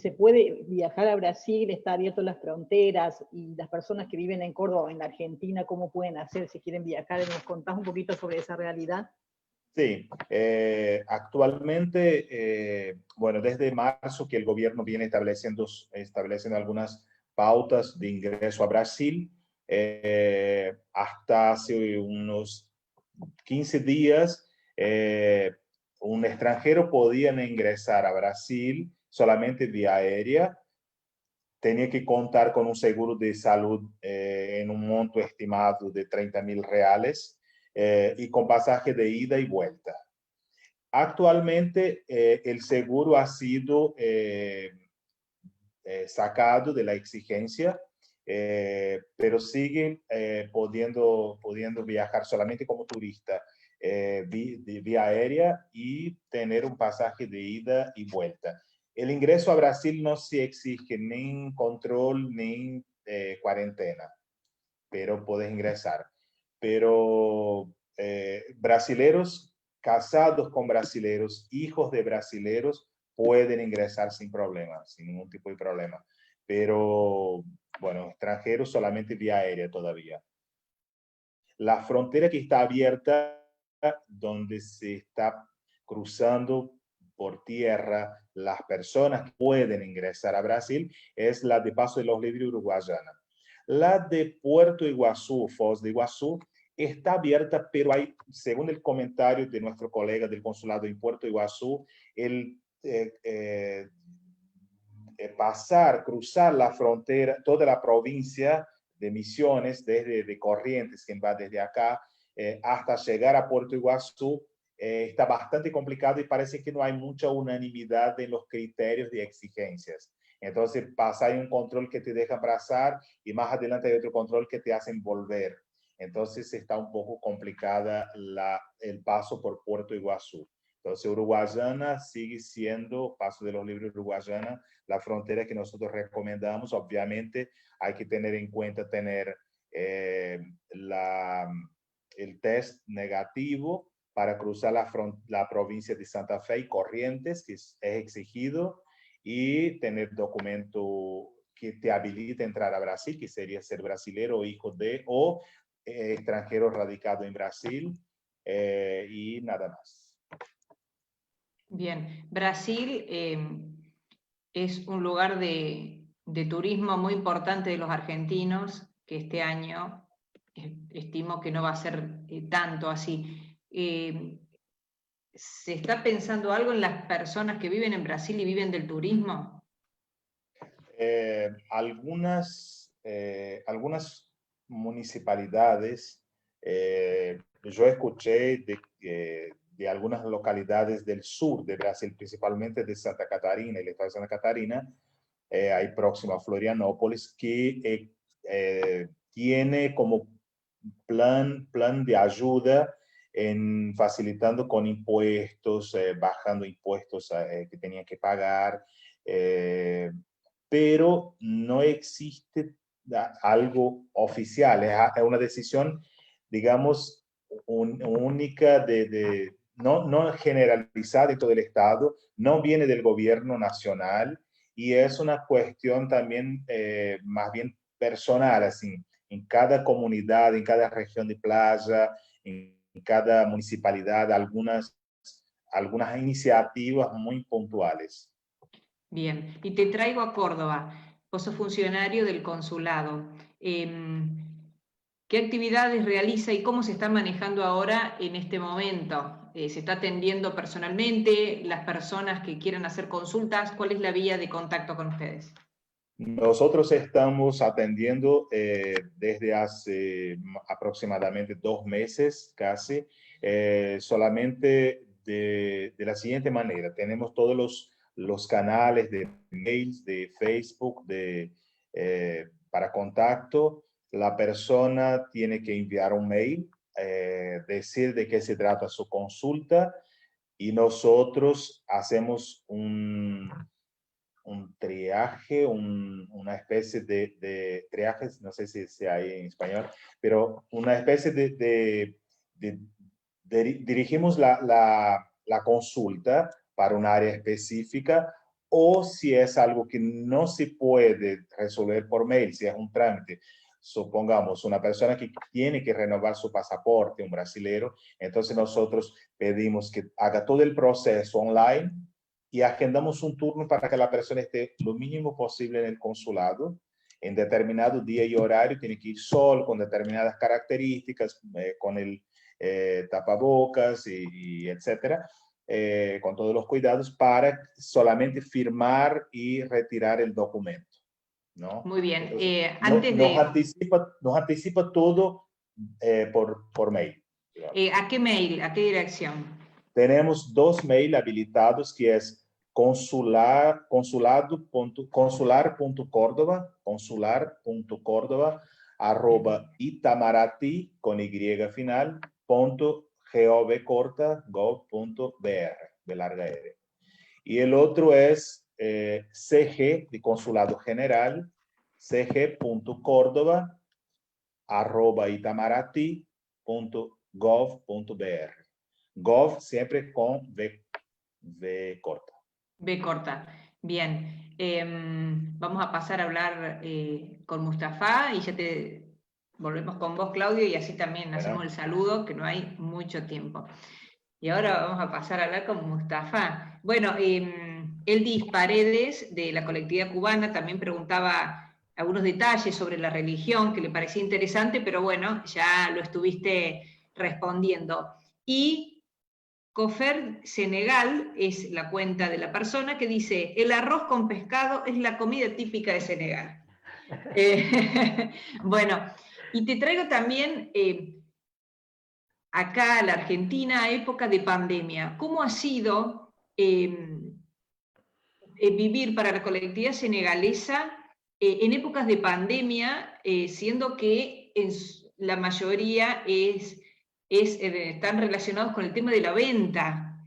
¿se puede viajar a Brasil? ¿Está abierto las fronteras? Y las personas que viven en Córdoba o en la Argentina, ¿cómo pueden hacer si quieren viajar? ¿Nos contás un poquito sobre esa realidad? Sí, actualmente, bueno, desde marzo que el gobierno viene estableciendo algunas pautas de ingreso a Brasil, hasta hace unos 15 días, un extranjero podía ingresar a Brasil solamente vía aérea, tenía que contar con un seguro de salud en un monto estimado de 30.000 reales y con pasaje de ida y vuelta. Actualmente, el seguro ha sido sacado de la exigencia, pero siguen pudiendo viajar solamente como turista vía aérea y tener un pasaje de ida y vuelta. El ingreso a Brasil no se exige ni control ni cuarentena, pero puedes ingresar. Pero brasileros casados con brasileros, hijos de brasileros, pueden ingresar sin problema, sin ningún tipo de problema. Pero, bueno, extranjeros solamente vía aérea todavía. La frontera que está abierta, donde se está cruzando por tierra, las personas que pueden ingresar a Brasil, es la de Paso de los Libres Uruguayana. La de Puerto Iguazú, Foz de Iguazú, está abierta, pero hay, según el comentario de nuestro colega del consulado en Puerto Iguazú, el cruzar la frontera, toda la provincia de Misiones, desde de Corrientes, que va desde acá, hasta llegar a Puerto Iguazú, está bastante complicado y parece que no hay mucha unanimidad en los criterios de exigencias. Entonces pasa, hay un control que te deja pasar y más adelante hay otro control que te hacen volver. Entonces está un poco complicada el paso por Puerto Iguazú. Entonces Uruguayana sigue siendo, Paso de los Libres Uruguayana, la frontera que nosotros recomendamos. Obviamente hay que tener en cuenta tener el test negativo para cruzar la provincia de Santa Fe y Corrientes, que es exigido, y tener documento que te habilite a entrar a Brasil, que sería ser brasilero o hijo de, o extranjero radicado en Brasil, y nada más. Bien, Brasil es un lugar de turismo muy importante de los argentinos, que este año estimo que no va a ser tanto así. ¿Se está pensando algo en las personas que viven en Brasil y viven del turismo? Algunas municipalidades, yo escuché de algunas localidades del sur de Brasil, principalmente de Santa Catarina, el estado de Santa Catarina, ahí próximo a Florianópolis, que tiene como plan de ayuda en facilitando con impuestos, bajando impuestos que tenían que pagar, pero no existe algo oficial, es una decisión, digamos, única no generalizada en todo el Estado, no viene del gobierno nacional y es una cuestión también más bien personal, así, en cada comunidad, en cada región de playa, en cada municipalidad, algunas iniciativas muy puntuales. Bien, y te traigo a Córdoba. Vos sos funcionario del consulado. ¿Qué actividades realiza y cómo se está manejando ahora en este momento? ¿Se está atendiendo personalmente? ¿Las personas que quieran hacer consultas? ¿Cuál es la vía de contacto con ustedes? Nosotros estamos atendiendo desde hace aproximadamente 2 meses casi, solamente de la siguiente manera. Tenemos todos los canales de mails, de Facebook, para contacto. La persona tiene que enviar un mail, decir de qué se trata su consulta y nosotros hacemos un triaje, una especie de triajes, no sé si hay en español, pero una especie dirigimos la consulta para un área específica, o si es algo que no se puede resolver por mail, si es un trámite, supongamos una persona que tiene que renovar su pasaporte, un brasilero, entonces nosotros pedimos que haga todo el proceso online y agendamos un turno para que la persona esté lo mínimo posible en el consulado, en determinado día y horario, tiene que ir solo, con determinadas características, con el tapabocas y etcétera, con todos los cuidados para solamente firmar y retirar el documento, ¿no? Muy bien. Entonces, nos anticipa todo por mail. ¿A qué mail? ¿A qué dirección? Tenemos 2 mails habilitados, que es consular.cordoba @itamaraty.gov.br, de larga R. Y el otro es CG, de Consulado General, cg.cordoba@itamaraty.gov.br. Gov siempre con V corta. B corta. Bien. Vamos a pasar a hablar con Mustafa y ya te volvemos con vos, Claudio, y así también hacemos el saludo, que no hay mucho tiempo. Y ahora vamos a pasar a hablar con Mustafa. Bueno, Eldis Paredes, de la colectividad cubana, también preguntaba algunos detalles sobre la religión, que le parecía interesante, pero bueno, ya lo estuviste respondiendo. Y Cofer Senegal es la cuenta de la persona que dice: el arroz con pescado es la comida típica de Senegal. Bueno, y te traigo también acá a la Argentina, época de pandemia. ¿Cómo ha sido vivir para la colectividad senegalesa en épocas de pandemia, siendo que la mayoría están relacionados con el tema de la venta?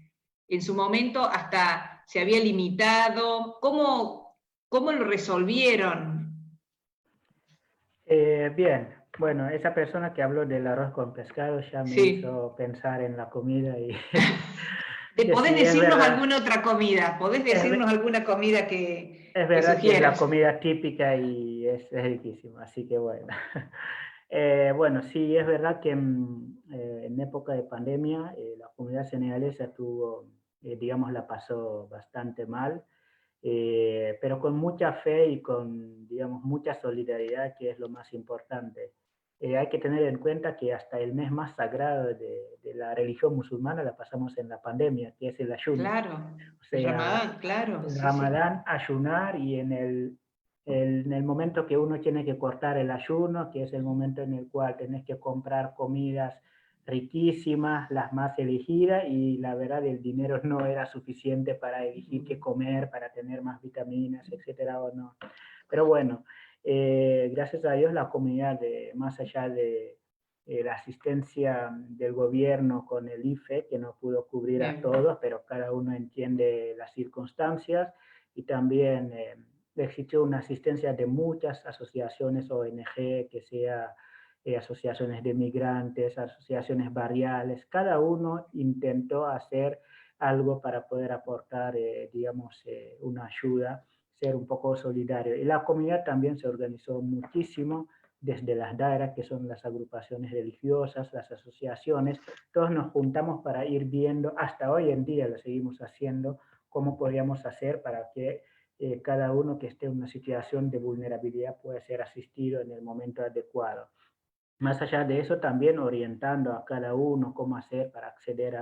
En su momento hasta se había limitado. ¿Cómo lo resolvieron? Bien, bueno, esa persona que habló del arroz con pescado ya me hizo pensar en la comida y... ¿Podés decirnos alguna otra comida? ¿Podés decirnos alguna comida que es verdad sugieras? que es la comida típica y es riquísima, así que bueno. Bueno, sí, es verdad que en época de pandemia la comunidad senegalesa tuvo, digamos, la pasó bastante mal, pero con mucha fe y con, digamos, mucha solidaridad, que es lo más importante. Hay que tener en cuenta que hasta el mes más sagrado de la religión musulmana la pasamos en la pandemia, que es el ayuno. Claro, o sea, el Ramadán, claro. El sí, Ramadán, ayunar, y en el momento que uno tiene que cortar el ayuno, que es el momento en el cual tenés que comprar comidas riquísimas, las más elegidas, y la verdad el dinero no era suficiente para elegir qué comer, para tener más vitaminas, etcétera, o no. Pero bueno, gracias a Dios la comunidad, más allá de la asistencia del gobierno con el IFE, que no pudo cubrir a todos, pero cada uno entiende las circunstancias, y también existió una asistencia de muchas asociaciones ONG, que sea asociaciones de migrantes, asociaciones barriales. Cada uno intentó hacer algo para poder aportar, digamos, una ayuda, ser un poco solidario. Y la comunidad también se organizó muchísimo, desde las dairas, que son las agrupaciones religiosas, las asociaciones. Todos nos juntamos para ir viendo, hasta hoy en día lo seguimos haciendo, cómo podríamos hacer para que cada uno que esté en una situación de vulnerabilidad pueda ser asistido en el momento adecuado. Más allá de eso, también orientando a cada uno cómo hacer para acceder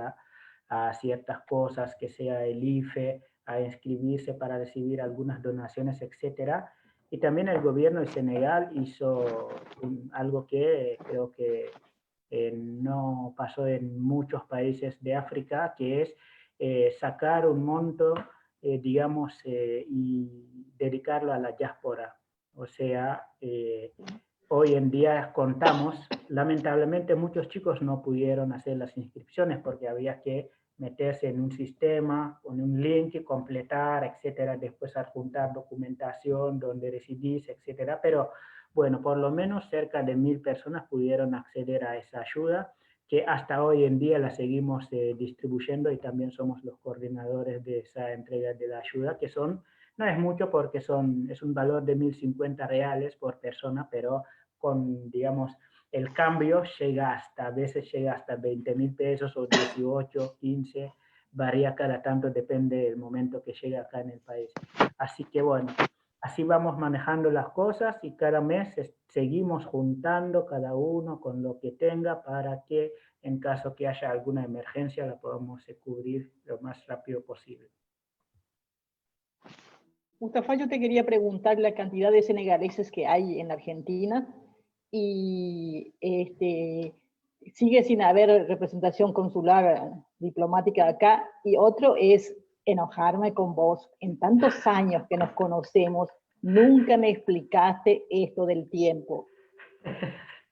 a ciertas cosas, que sea el IFE, a inscribirse para recibir algunas donaciones, etcétera. Y también el gobierno de Senegal hizo algo que creo que no pasó en muchos países de África, que es sacar un monto, digamos, y dedicarlo a la diáspora. O sea, hoy en día contamos, lamentablemente muchos chicos no pudieron hacer las inscripciones porque había que meterse en un sistema, con un link, completar, etcétera, después adjuntar documentación, donde residís, etcétera. Pero bueno, por lo menos cerca de 1000 personas pudieron acceder a esa ayuda, que hasta hoy en día la seguimos distribuyendo, y también somos los coordinadores de esa entrega de la ayuda, que no es mucho porque es un valor de 1050 reales por persona, pero con, digamos, el cambio a veces llega hasta 20.000 pesos o 18, 15, varía cada tanto, depende del momento que llega acá en el país. Así que bueno, así vamos manejando las cosas, y cada mes seguimos juntando cada uno con lo que tenga, para que en caso que haya alguna emergencia la podamos cubrir lo más rápido posible. Mustafa, yo te quería preguntar la cantidad de senegaleses que hay en Argentina, y sigue sin haber representación consular diplomática acá, y otro es enojarme con vos. En tantos años que nos conocemos, nunca me explicaste esto del tiempo.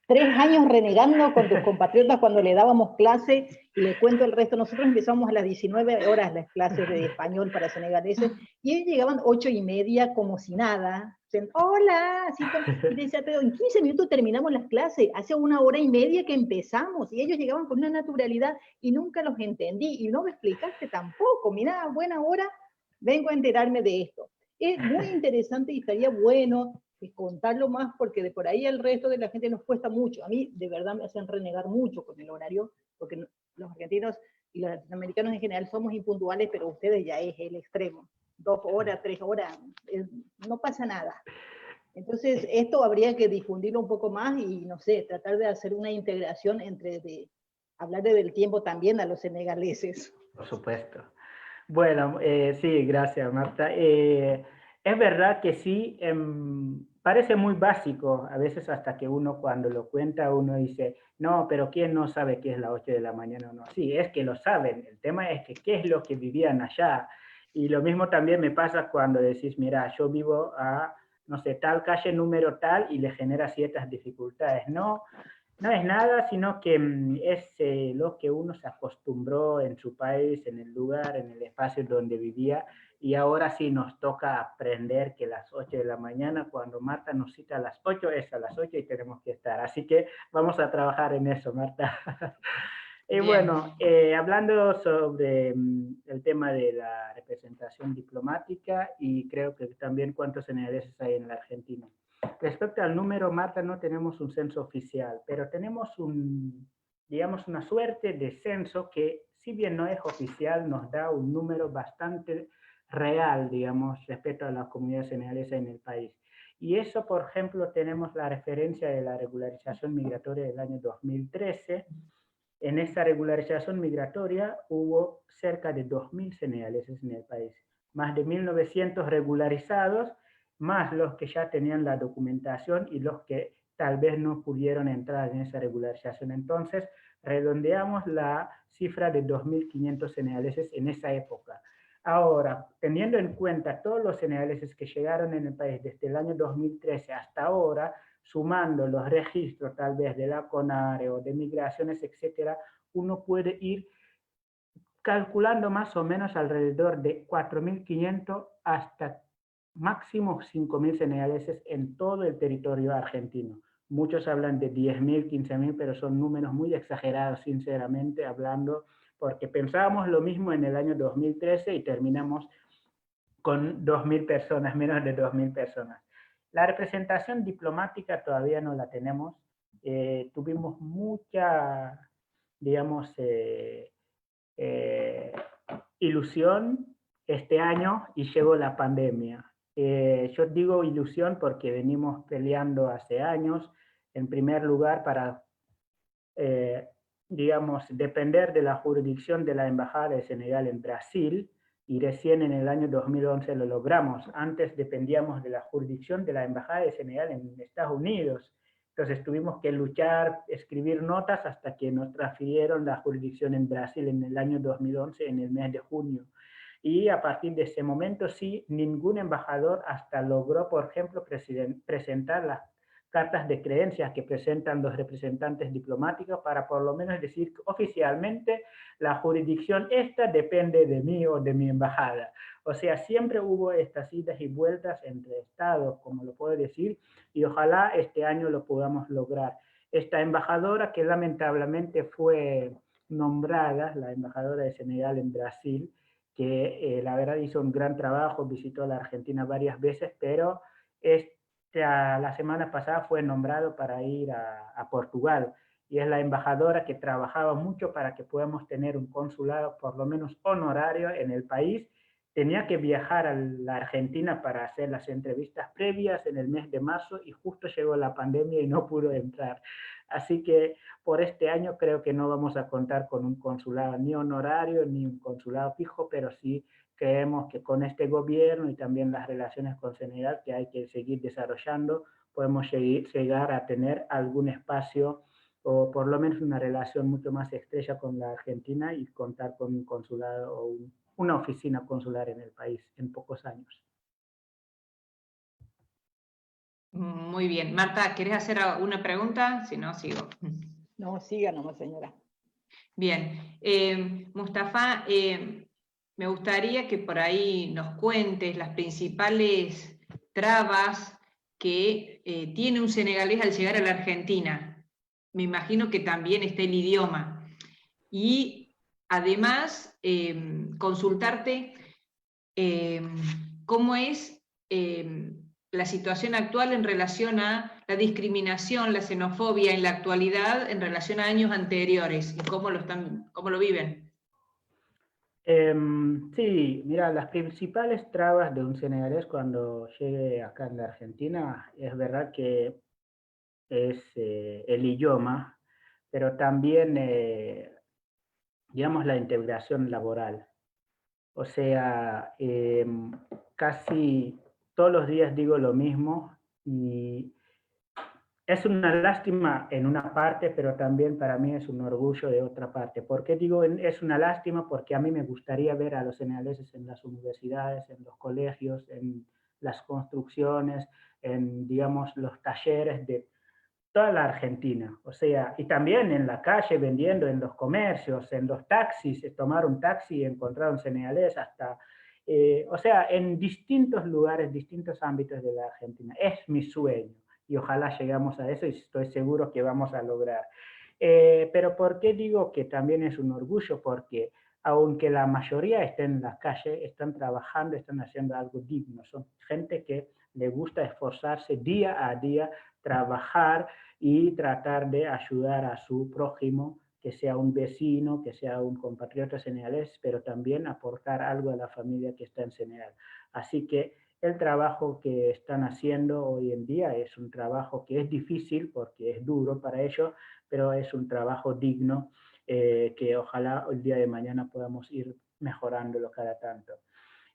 3 años renegando con tus compatriotas cuando le dábamos clase, y le cuento el resto. Nosotros empezamos a las 19 horas las clases de español para senegaleses, y ellos llegaban 8:30 como si nada, hola, así y decía, pero en 15 minutos terminamos las clases, hace 1 hora y media que empezamos, y ellos llegaban con una naturalidad, y nunca los entendí, y no me explicaste tampoco, mira, buena hora, vengo a enterarme de esto. Es muy interesante y estaría bueno contarlo más, porque de por ahí el resto de la gente nos cuesta mucho. A mí, de verdad, me hacen renegar mucho con el horario, porque los argentinos y los latinoamericanos en general somos impuntuales, pero ustedes ya es el extremo. 2 horas, 3 horas, no pasa nada. Entonces, esto habría que difundirlo un poco más y, no sé, tratar de hacer una integración hablarle del tiempo también a los senegaleses. Por supuesto. Bueno, sí, gracias, Marta. Es verdad que sí, parece muy básico, a veces hasta que uno cuando lo cuenta, uno dice, no, pero ¿quién no sabe qué es las 8 de la mañana o no? Sí, es que lo saben, el tema es que qué es lo que vivían allá. Y lo mismo también me pasa cuando decís, mira, yo vivo a, no sé, tal calle número tal y le genera ciertas dificultades. No, no es nada, sino que es lo que uno se acostumbró en su país, en el lugar, en el espacio donde vivía, y ahora sí nos toca aprender que las 8 de la mañana, cuando Marta nos cita a las 8, es a las 8 y tenemos que estar. Así que vamos a trabajar en eso, Marta. Y bueno, hablando sobre el tema de la representación diplomática, y creo que también cuántos senegaleses hay en la Argentina. Respecto al número, Marta, no tenemos un censo oficial, pero tenemos digamos, una suerte de censo que, si bien no es oficial, nos da un número bastante real, digamos, respecto a la comunidad senegalesa en el país. Y eso, por ejemplo, tenemos la referencia de la regularización migratoria del año 2013. En esta regularización migratoria hubo cerca de 2.000 senegaleses en el país, más de 1.900 regularizados, más los que ya tenían la documentación y los que tal vez no pudieron entrar en esa regularización. Entonces, redondeamos la cifra de 2.500 senegaleses en esa época. Ahora, teniendo en cuenta todos los senegaleses que llegaron en el país desde el año 2013 hasta ahora, sumando los registros tal vez de la CONARE o de migraciones, etcétera, uno puede ir calculando más o menos alrededor de 4.500 hasta máximo 5.000 senegaleses en todo el territorio argentino. Muchos hablan de 10.000, 15.000, pero son números muy exagerados, sinceramente hablando, porque pensábamos lo mismo en el año 2013 y terminamos con 2.000 personas, menos de 2.000 personas. La representación diplomática todavía no la tenemos. Tuvimos mucha, digamos, ilusión este año y llegó la pandemia. Yo digo ilusión porque venimos peleando hace años, en primer lugar para, digamos, depender de la jurisdicción de la Embajada de Senegal en Brasil, y recién en el año 2011 lo logramos. Antes dependíamos de la jurisdicción de la Embajada de Senegal en Estados Unidos. Entonces tuvimos que luchar, escribir notas hasta que nos transfirieron la jurisdicción en Brasil en el año 2011, en el mes de junio. Y a partir de ese momento sí, ningún embajador hasta logró, por ejemplo, presentar las cartas de creencias que presentan los representantes diplomáticos para por lo menos decir oficialmente la jurisdicción esta depende de mí o de mi embajada. O sea, siempre hubo estas idas y vueltas entre estados, como lo puedo decir, y ojalá este año lo podamos lograr. Esta embajadora que lamentablemente fue nombrada, la embajadora de Senegal en Brasil, que la verdad hizo un gran trabajo, visitó la Argentina varias veces, pero la semana pasada fue nombrado para ir a Portugal, y es la embajadora que trabajaba mucho para que podamos tener un consulado por lo menos honorario en el país. Tenía que viajar a la Argentina para hacer las entrevistas previas en el mes de marzo y justo llegó la pandemia y no pudo entrar. Así que por este año creo que no vamos a contar con un consulado ni honorario ni un consulado fijo, pero sí creemos que con este gobierno y también las relaciones con Senegal que hay que seguir desarrollando, podemos llegar a tener algún espacio o por lo menos una relación mucho más estrecha con la Argentina y contar con un consulado o una oficina consular en el país en pocos años. Muy bien. Marta, ¿querés hacer una pregunta? Si no, sigo. No, siga nomás, señora. Bien. Mustafa, me gustaría que por ahí nos cuentes las principales trabas que tiene un senegalés al llegar a la Argentina. Me imagino que también está el idioma. Y además, consultarte cómo es la situación actual en relación a la discriminación, la xenofobia en la actualidad en relación a años anteriores y cómo lo viven. Sí, mira, las principales trabas de un senegalés cuando llegue acá en la Argentina es verdad que es el idioma, pero también, digamos, la integración laboral. O sea, casi todos los días digo lo mismo y es una lástima en una parte, pero también para mí es un orgullo de otra parte. ¿Por qué digo es una lástima? Porque a mí me gustaría ver a los senegaleses en las universidades, en los colegios, en las construcciones, en, digamos, los talleres de toda la Argentina. O sea, y también en la calle vendiendo, en los comercios, en los taxis, tomar un taxi y encontrar un senegalés hasta... o sea, en distintos lugares, distintos ámbitos de la Argentina. Es mi sueño y ojalá llegamos a eso y estoy seguro que vamos a lograr. Pero ¿por qué digo que también es un orgullo? Porque aunque la mayoría esté en la calle, están trabajando, están haciendo algo digno. Son gente que le gusta esforzarse día a día, trabajar y tratar de ayudar a su prójimo, que sea un vecino, que sea un compatriota senegalés, pero también aportar algo a la familia que está en Senegal. Así que el trabajo que están haciendo hoy en día es un trabajo que es difícil porque es duro para ellos, pero es un trabajo digno que ojalá el día de mañana podamos ir mejorándolo cada tanto.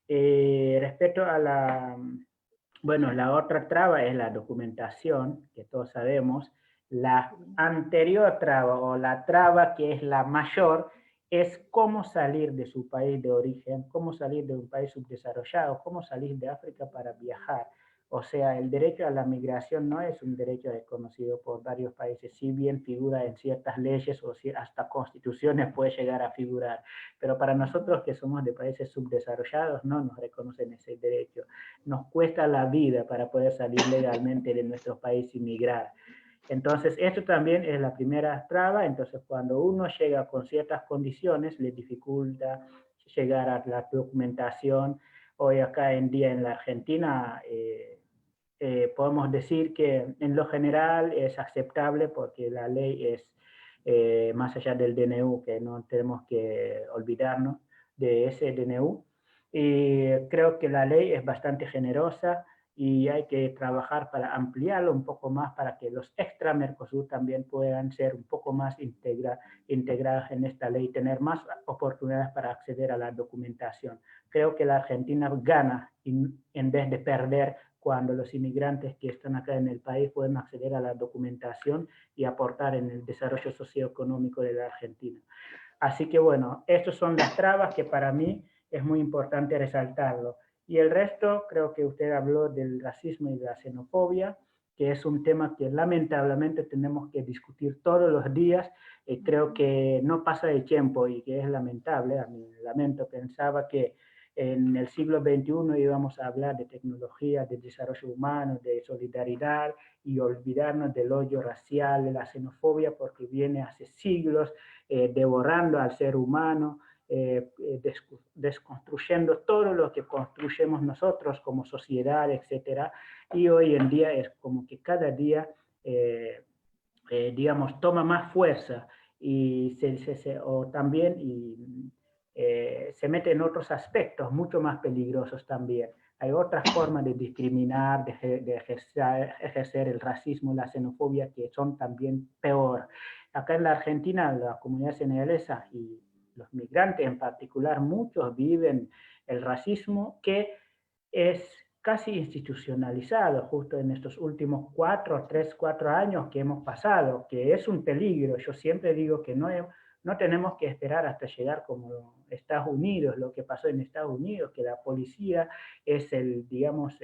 Respecto a bueno, la otra traba es la documentación, que todos sabemos. La anterior traba o la traba que es la mayor es cómo salir de su país de origen, cómo salir de un país subdesarrollado, cómo salir de África para viajar. O sea, el derecho a la migración no es un derecho reconocido por varios países, si bien figura en ciertas leyes o si hasta constituciones puede llegar a figurar, pero para nosotros que somos de países subdesarrollados no nos reconocen ese derecho. Nos cuesta la vida para poder salir legalmente de nuestro país y migrar. Entonces, esto también es la primera traba. Entonces, cuando uno llega con ciertas condiciones, le dificulta llegar a la documentación. Hoy acá en día en la Argentina, podemos decir que en lo general es aceptable porque la ley es más allá del DNU, que no tenemos que olvidarnos de ese DNU. Y creo que la ley es bastante generosa y hay que trabajar para ampliarlo un poco más para que los extra Mercosur también puedan ser un poco más integrados en esta ley y tener más oportunidades para acceder a la documentación. Creo que la Argentina gana en vez de perder cuando los inmigrantes que están acá en el país pueden acceder a la documentación y aportar en el desarrollo socioeconómico de la Argentina. Así que bueno, estas son las trabas que para mí es muy importante resaltarlo. Y el resto, creo que usted habló del racismo y de la xenofobia, que es un tema que lamentablemente tenemos que discutir todos los días. Creo que no pasa de tiempo y que es lamentable. A mí lamento, pensaba que en el siglo XXI íbamos a hablar de tecnología, de desarrollo humano, de solidaridad y olvidarnos del odio racial, de la xenofobia, porque viene hace siglos devorando al ser humano, desconstruyendo todo lo que construyemos nosotros como sociedad, etc. Y hoy en día es como que cada día, digamos, toma más fuerza y o también se mete en otros aspectos mucho más peligrosos también. Hay otras formas de discriminar, de ejercer el racismo, la xenofobia, que son también peor. Acá en la Argentina, la comunidad senegalesa y los migrantes en particular, muchos viven el racismo que es casi institucionalizado justo en estos últimos 4 años que hemos pasado, que es un peligro. Yo siempre digo que no tenemos que esperar hasta llegar como Estados Unidos, lo que pasó en Estados Unidos, que la policía es digamos,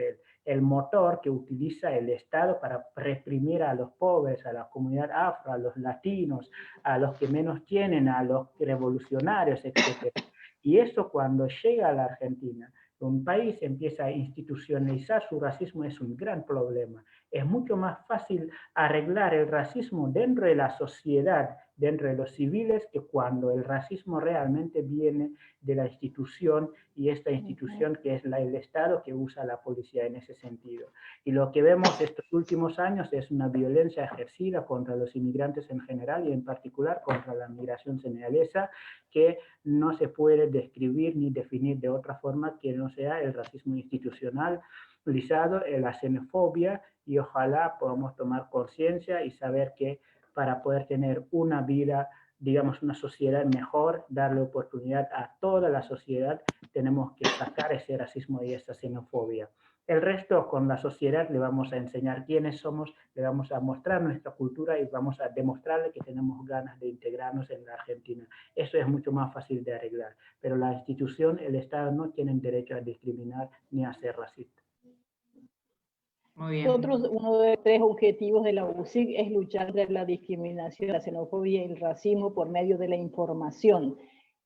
el motor que utiliza el Estado para reprimir a los pobres, a la comunidad afro, a los latinos, a los que menos tienen, a los revolucionarios, etc. Y eso cuando llega a la Argentina, Un país empieza a institucionalizar su racismo, es un gran problema. Es mucho más fácil arreglar el racismo dentro de la sociedad, dentro de los civiles, que cuando el racismo realmente viene de la institución, y esta institución que es el Estado, que usa la policía en ese sentido. Y lo que vemos estos últimos años es una violencia ejercida contra los inmigrantes en general y en particular contra la migración senegalesa, que no se puede describir ni definir de otra forma que no sea el racismo institucionalizado, la xenofobia, y ojalá podamos tomar conciencia y saber que para poder tener una vida, digamos, una sociedad mejor, darle oportunidad a toda la sociedad, tenemos que sacar ese racismo y esa xenofobia. El resto, con la sociedad, le vamos a enseñar quiénes somos, le vamos a mostrar nuestra cultura y vamos a demostrarle que tenemos ganas de integrarnos en la Argentina. Eso es mucho más fácil de arreglar, pero la institución, el Estado, no tienen derecho a discriminar ni a ser racistas. Muy bien. Nosotros, uno de los 3 objetivos de la UCIC es luchar contra la discriminación, la xenofobia y el racismo por medio de la información.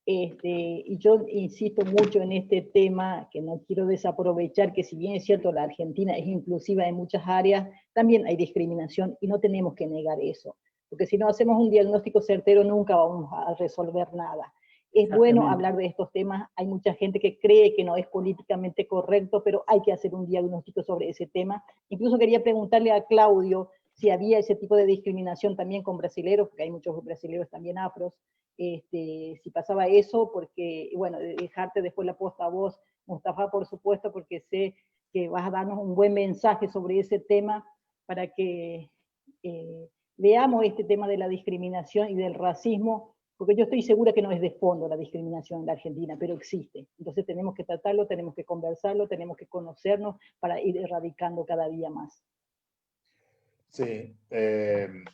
Y yo insisto mucho en este tema, que no quiero desaprovechar, que si bien es cierto la Argentina es inclusiva en muchas áreas, también hay discriminación y no tenemos que negar eso, porque si no hacemos un diagnóstico certero nunca vamos a resolver nada. Es bueno hablar de estos temas, hay mucha gente que cree que no es políticamente correcto, pero hay que hacer un diagnóstico sobre ese tema. Incluso quería preguntarle a Claudio si había ese tipo de discriminación también con brasileros, porque hay muchos brasileros también afros, si pasaba eso, porque, bueno, dejarte después la posta a vos, Mustafa, por supuesto, porque sé que vas a darnos un buen mensaje sobre ese tema para que veamos este tema de la discriminación y del racismo, porque yo estoy segura que no es de fondo la discriminación en la Argentina, pero existe. Entonces tenemos que tratarlo, tenemos que conversarlo, tenemos que conocernos para ir erradicando cada día más. Sí,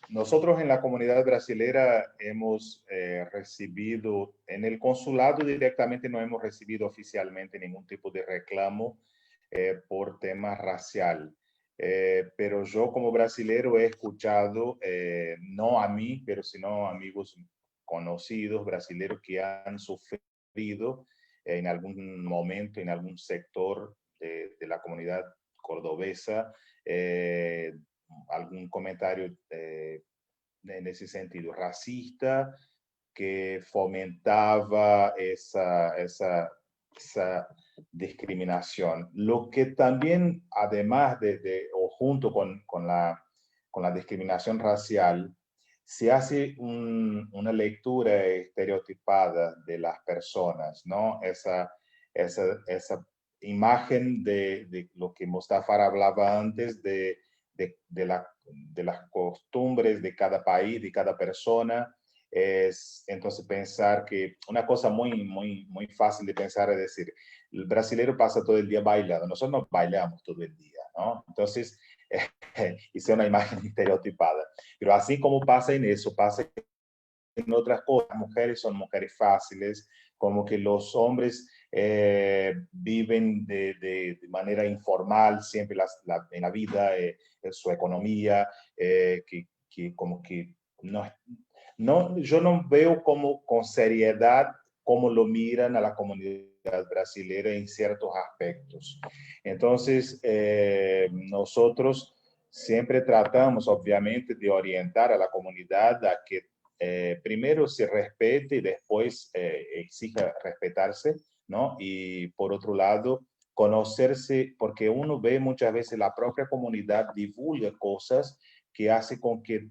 nosotros en la comunidad brasilera hemos recibido, en el consulado directamente no hemos recibido oficialmente ningún tipo de reclamo por tema racial. Pero yo como brasilero he escuchado, no a mí, pero sino amigos conocidos brasileros que han sufrido en algún momento, en algún sector de la comunidad cordobesa, algún comentario en ese sentido racista que fomentaba esa discriminación. Lo que también, además o junto con la discriminación racial, se hace una lectura estereotipada de las personas, ¿no? Esa imagen de lo que Mustafa hablaba antes, de las costumbres de cada país, de cada persona. Es entonces pensar que una cosa muy fácil de pensar es decir, el brasileño pasa todo el día bailando, nosotros no bailamos todo el día, ¿no? Entonces, hice una imagen estereotipada. Pero así como pasa en eso, pasa en otras cosas. Mujeres son mujeres fáciles, como que los hombres viven de manera informal siempre en la vida, su economía, que como que no, yo no veo como con seriedad cómo lo miran a la comunidad brasileña en ciertos aspectos. Entonces, nosotros siempre tratamos, obviamente, de orientar a la comunidad a que primero se respete y después exija respetarse, ¿no? Y por otro lado, conocerse, porque uno ve muchas veces la propia comunidad divulga cosas que hace con que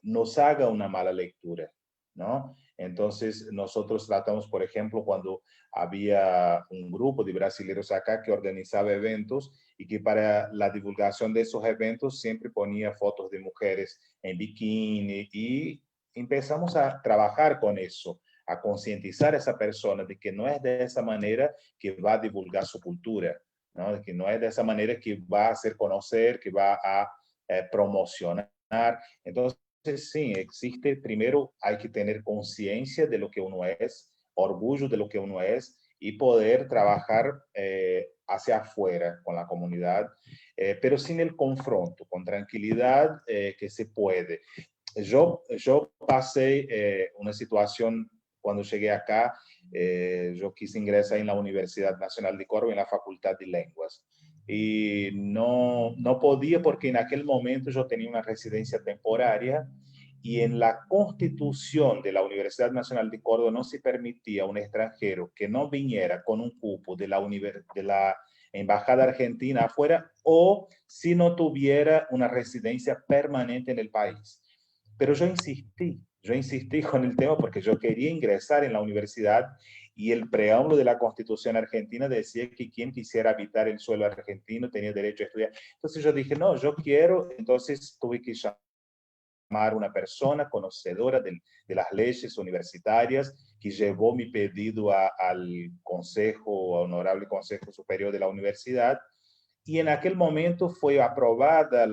nos haga una mala lectura, ¿no? Entonces, nosotros tratamos, por ejemplo, cuando había un grupo de brasileños acá que organizaba eventos y que para la divulgación de esos eventos siempre ponía fotos de mujeres en bikini y empezamos a trabajar con eso, a concientizar a esa persona de que no es de esa manera que va a divulgar su cultura, ¿no? De que no es de esa manera que va a hacer conocer, que va a promocionar. Entonces, sí, existe, primero hay que tener conciencia de lo que uno es, orgullo de lo que uno es y poder trabajar hacia afuera con la comunidad, pero sin el confronto, con tranquilidad, que se puede. Yo pasé una situación cuando llegué acá, yo quise ingresar en la Universidad Nacional de Córdoba, en la Facultad de Lenguas. Y no podía porque en aquel momento yo tenía una residencia temporaria y en la Constitución de la Universidad Nacional de Córdoba no se permitía a un extranjero que no viniera con un cupo de la Embajada Argentina afuera o si no tuviera una residencia permanente en el país. Pero yo insistí con el tema porque yo quería ingresar en la universidad y el preámbulo de la Constitución argentina decía que quien quisiera habitar el suelo argentino tenía derecho a estudiar. Entonces yo dije, no, yo quiero, entonces tuve que llamar a una persona conocedora de las leyes universitarias que llevó mi pedido al Honorable Consejo Superior de la Universidad, y en aquel momento fue aprobada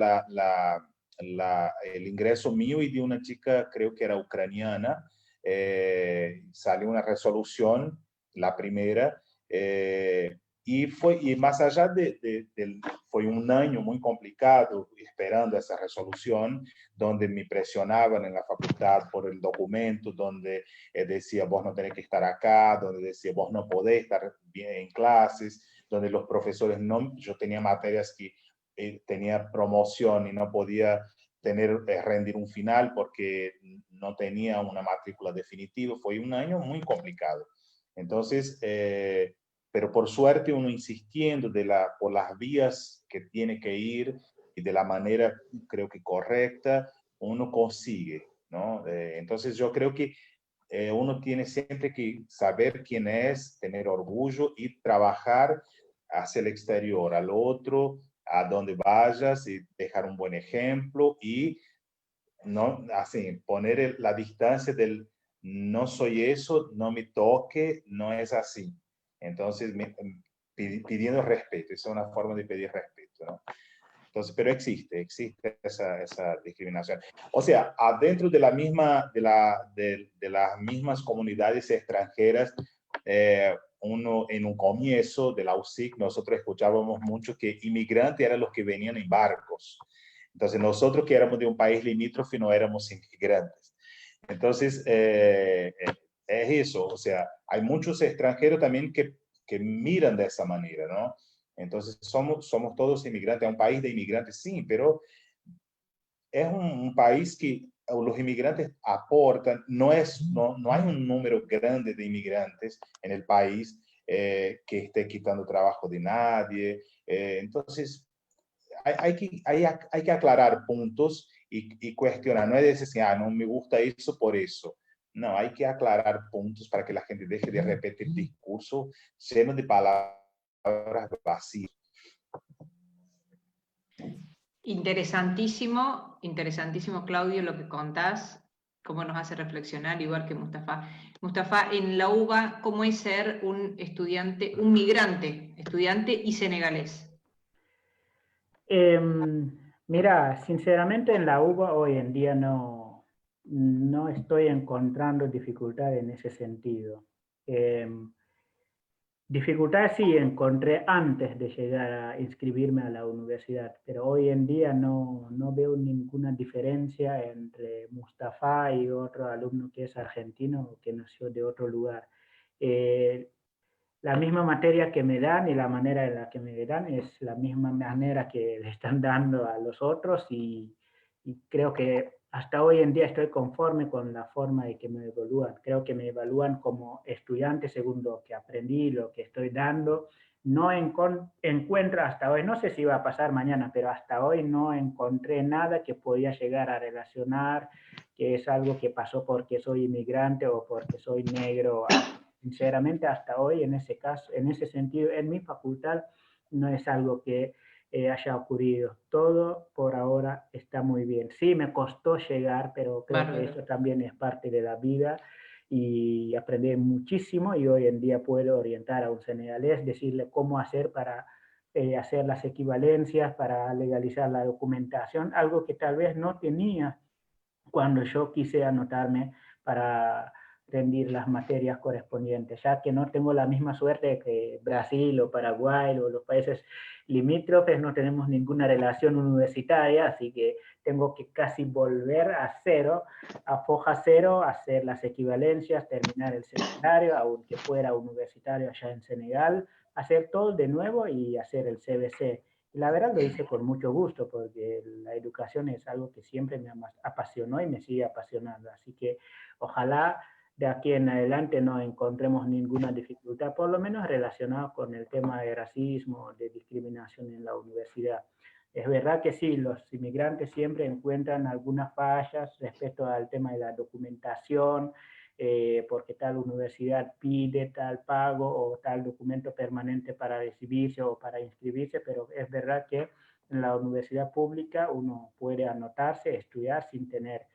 el ingreso mío y de una chica, creo que era ucraniana. Salió una resolución, la primera, y más allá fue un año muy complicado esperando esa resolución, donde me presionaban en la facultad por el documento, donde decía vos no tenés que estar acá, donde decía vos no podés estar bien en clases, donde los profesores no, yo tenía materias que tenía promoción y no podía rendir un final porque no tenía una matrícula definitiva. Fue un año muy complicado. Entonces, pero por suerte uno insistiendo por las vías que tiene que ir y de la manera, creo que correcta, uno consigue, ¿no? Entonces yo creo que uno tiene siempre que saber quién es, tener orgullo y trabajar hacia el exterior, al otro, a donde vayas y dejar un buen ejemplo y no, así, poner la distancia del no soy eso, no me toque, no es así. Entonces, pidiendo respeto, esa es una forma de pedir respeto, ¿no? Entonces, pero existe esa discriminación. O sea, adentro de de las mismas comunidades extranjeras, uno en un comienzo de la USIC, nosotros escuchábamos mucho que inmigrantes eran los que venían en barcos. Entonces, nosotros que éramos de un país limítrofe no éramos inmigrantes. Entonces, es eso, o sea, hay muchos extranjeros también que miran de esa manera, ¿no? Entonces, somos todos inmigrantes, es un país de inmigrantes, sí, pero es un país que los inmigrantes aportan, no hay un número grande de inmigrantes en el país que esté quitando trabajo de nadie. Entonces, hay que aclarar puntos y cuestionar, no es decir, no me gusta eso por eso. No, hay que aclarar puntos para que la gente deje de repetir discursos llenos de palabras vacías. Interesantísimo, interesantísimo, Claudio, lo que contás, cómo nos hace reflexionar, igual que Mustafa. Mustafa, en la UBA, ¿cómo es ser un estudiante, un migrante, estudiante y senegalés? Mira, sinceramente en la UBA hoy en día no estoy encontrando dificultad en ese sentido. Dificultades sí encontré antes de llegar a inscribirme a la universidad, pero hoy en día no veo ninguna diferencia entre Mustafa y otro alumno que es argentino o que nació de otro lugar. La misma materia que me dan y la manera en la que me dan es la misma manera que le están dando a los otros y creo que hasta hoy en día estoy conforme con la forma de que me evalúan. Creo que me evalúan como estudiante según lo que aprendí, lo que estoy dando. No encuentro hasta hoy, no sé si va a pasar mañana, pero hasta hoy no encontré nada que podía llegar a relacionar que es algo que pasó porque soy inmigrante o porque soy negro. Sinceramente, hasta hoy, en ese caso, en ese sentido, en mi facultad no es algo que haya ocurrido. Todo por ahora está muy bien. Sí, me costó llegar, pero creo que eso también es parte de la vida y aprendí muchísimo y hoy en día puedo orientar a un senegalés, decirle cómo hacer para hacer las equivalencias, para legalizar la documentación, algo que tal vez no tenía cuando yo quise anotarme para rendir las materias correspondientes, ya que no tengo la misma suerte que Brasil o Paraguay o los países limítrofes, no tenemos ninguna relación universitaria, así que tengo que casi volver a cero, a foja cero, hacer las equivalencias, terminar el secundario, aunque fuera universitario allá en Senegal, hacer todo de nuevo y hacer el CBC. Y la verdad lo hice con mucho gusto, porque la educación es algo que siempre me apasionó y me sigue apasionando, así que ojalá de aquí en adelante no encontremos ninguna dificultad, por lo menos relacionada con el tema de racismo, de discriminación en la universidad. Es verdad que sí, los inmigrantes siempre encuentran algunas fallas respecto al tema de la documentación, porque tal universidad pide tal pago o tal documento permanente para recibirse o para inscribirse, pero es verdad que en la universidad pública uno puede anotarse, estudiar sin tener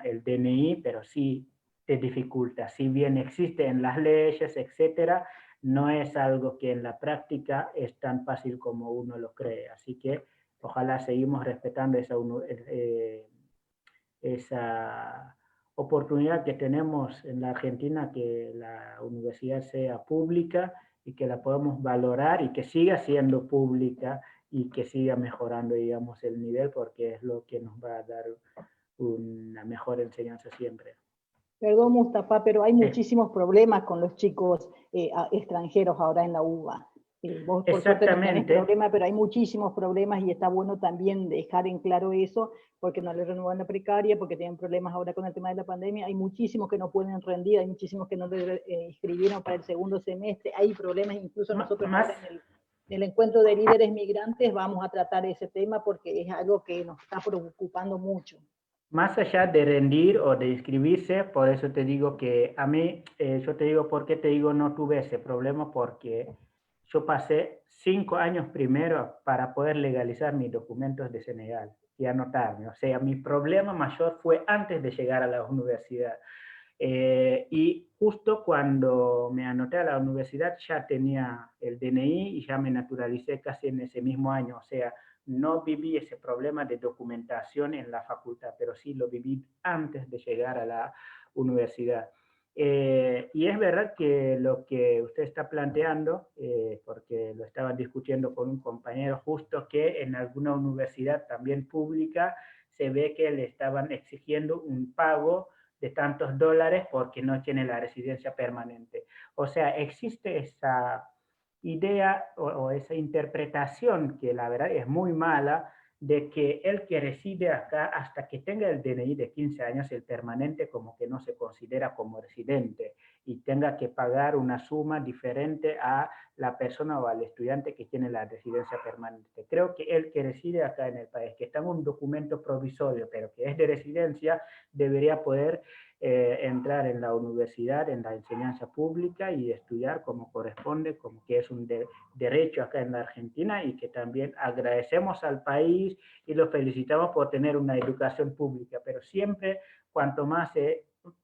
el DNI, pero sí te dificulta. Si bien existe en las leyes, etcétera, no es algo que en la práctica es tan fácil como uno lo cree. Así que ojalá seguimos respetando esa oportunidad que tenemos en la Argentina, que la universidad sea pública y que la podamos valorar y que siga siendo pública y que siga mejorando, digamos, el nivel, porque es lo que nos va a dar una mejor enseñanza siempre. Perdón, Mustafa, pero hay muchísimos problemas con los chicos extranjeros ahora en la UBA. Vos por suerte no tenés problema, pero hay muchísimos problemas y está bueno también dejar en claro eso, porque no les renuevan la precaria, porque tienen problemas ahora con el tema de la pandemia. Hay muchísimos que no pueden rendir, hay muchísimos que no les inscribieron para el segundo semestre, hay problemas, incluso nosotros ahora en el encuentro de líderes migrantes vamos a tratar ese tema porque es algo que nos está preocupando mucho. Más allá de rendir o de inscribirse, por eso te digo que a mí, yo te digo, ¿por qué te digo no tuve ese problema? Porque yo pasé 5 años primero para poder legalizar mis documentos de Senegal y anotarme. O sea, mi problema mayor fue antes de llegar a la universidad. Y justo cuando me anoté a la universidad ya tenía el DNI y ya me naturalicé casi en ese mismo año. O sea, no viví ese problema de documentación en la facultad, pero sí lo viví antes de llegar a la universidad. Y es verdad que lo que usted está planteando, porque lo estaba discutiendo con un compañero justo, que en alguna universidad también pública se ve que le estaban exigiendo un pago de tantos dólares porque no tiene la residencia permanente. O sea, existe esa idea o esa interpretación que la verdad es muy mala de que el que reside acá hasta que tenga el DNI de 15 años, el permanente, como que no se considera como residente y tenga que pagar una suma diferente a la persona o al estudiante que tiene la residencia permanente. Creo que el que reside acá en el país, que está en un documento provisorio, pero que es de residencia, debería poder entrar en la universidad, en la enseñanza pública y estudiar como corresponde, como que es un derecho acá en la Argentina, y que también agradecemos al país y lo felicitamos por tener una educación pública, pero siempre cuanto más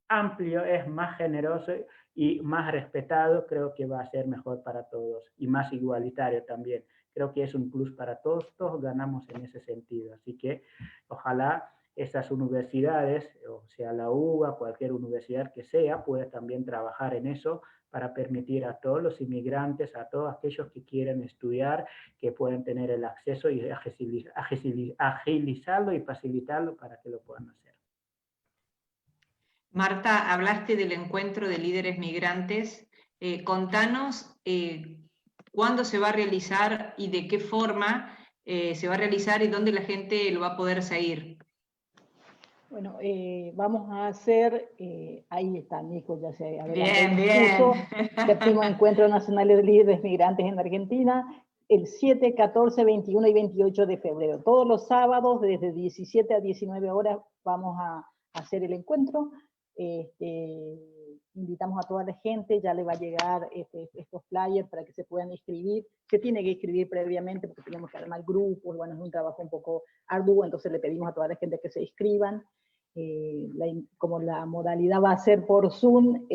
amplio es, más generoso y más respetado, creo que va a ser mejor para todos y más igualitario también. Creo que es un plus para todos, todos ganamos en ese sentido, así que ojalá esas universidades, o sea la UBA, cualquier universidad que sea, pueda también trabajar en eso para permitir a todos los inmigrantes, a todos aquellos que quieren estudiar, que puedan tener el acceso y agilizarlo y facilitarlo para que lo puedan hacer. Marta, hablaste del encuentro de líderes migrantes. Contanos cuándo se va a realizar y de qué forma se va a realizar y dónde la gente lo va a poder seguir. Bueno, vamos a hacer, ahí está Nico, ya se Bien, adelantó, bien. séptimo Encuentro Nacional de Líderes Migrantes en Argentina, el 7, 14, 21 y 28 de febrero. Todos los sábados, desde 17 a 19 horas, vamos a hacer el encuentro. Invitamos a toda la gente, ya le va a llegar estos flyers para que se puedan inscribir. Se tiene que inscribir previamente porque tenemos que armar grupos, bueno, es un trabajo un poco arduo, entonces le pedimos a toda la gente que se inscriban. Como la modalidad va a ser por Zoom,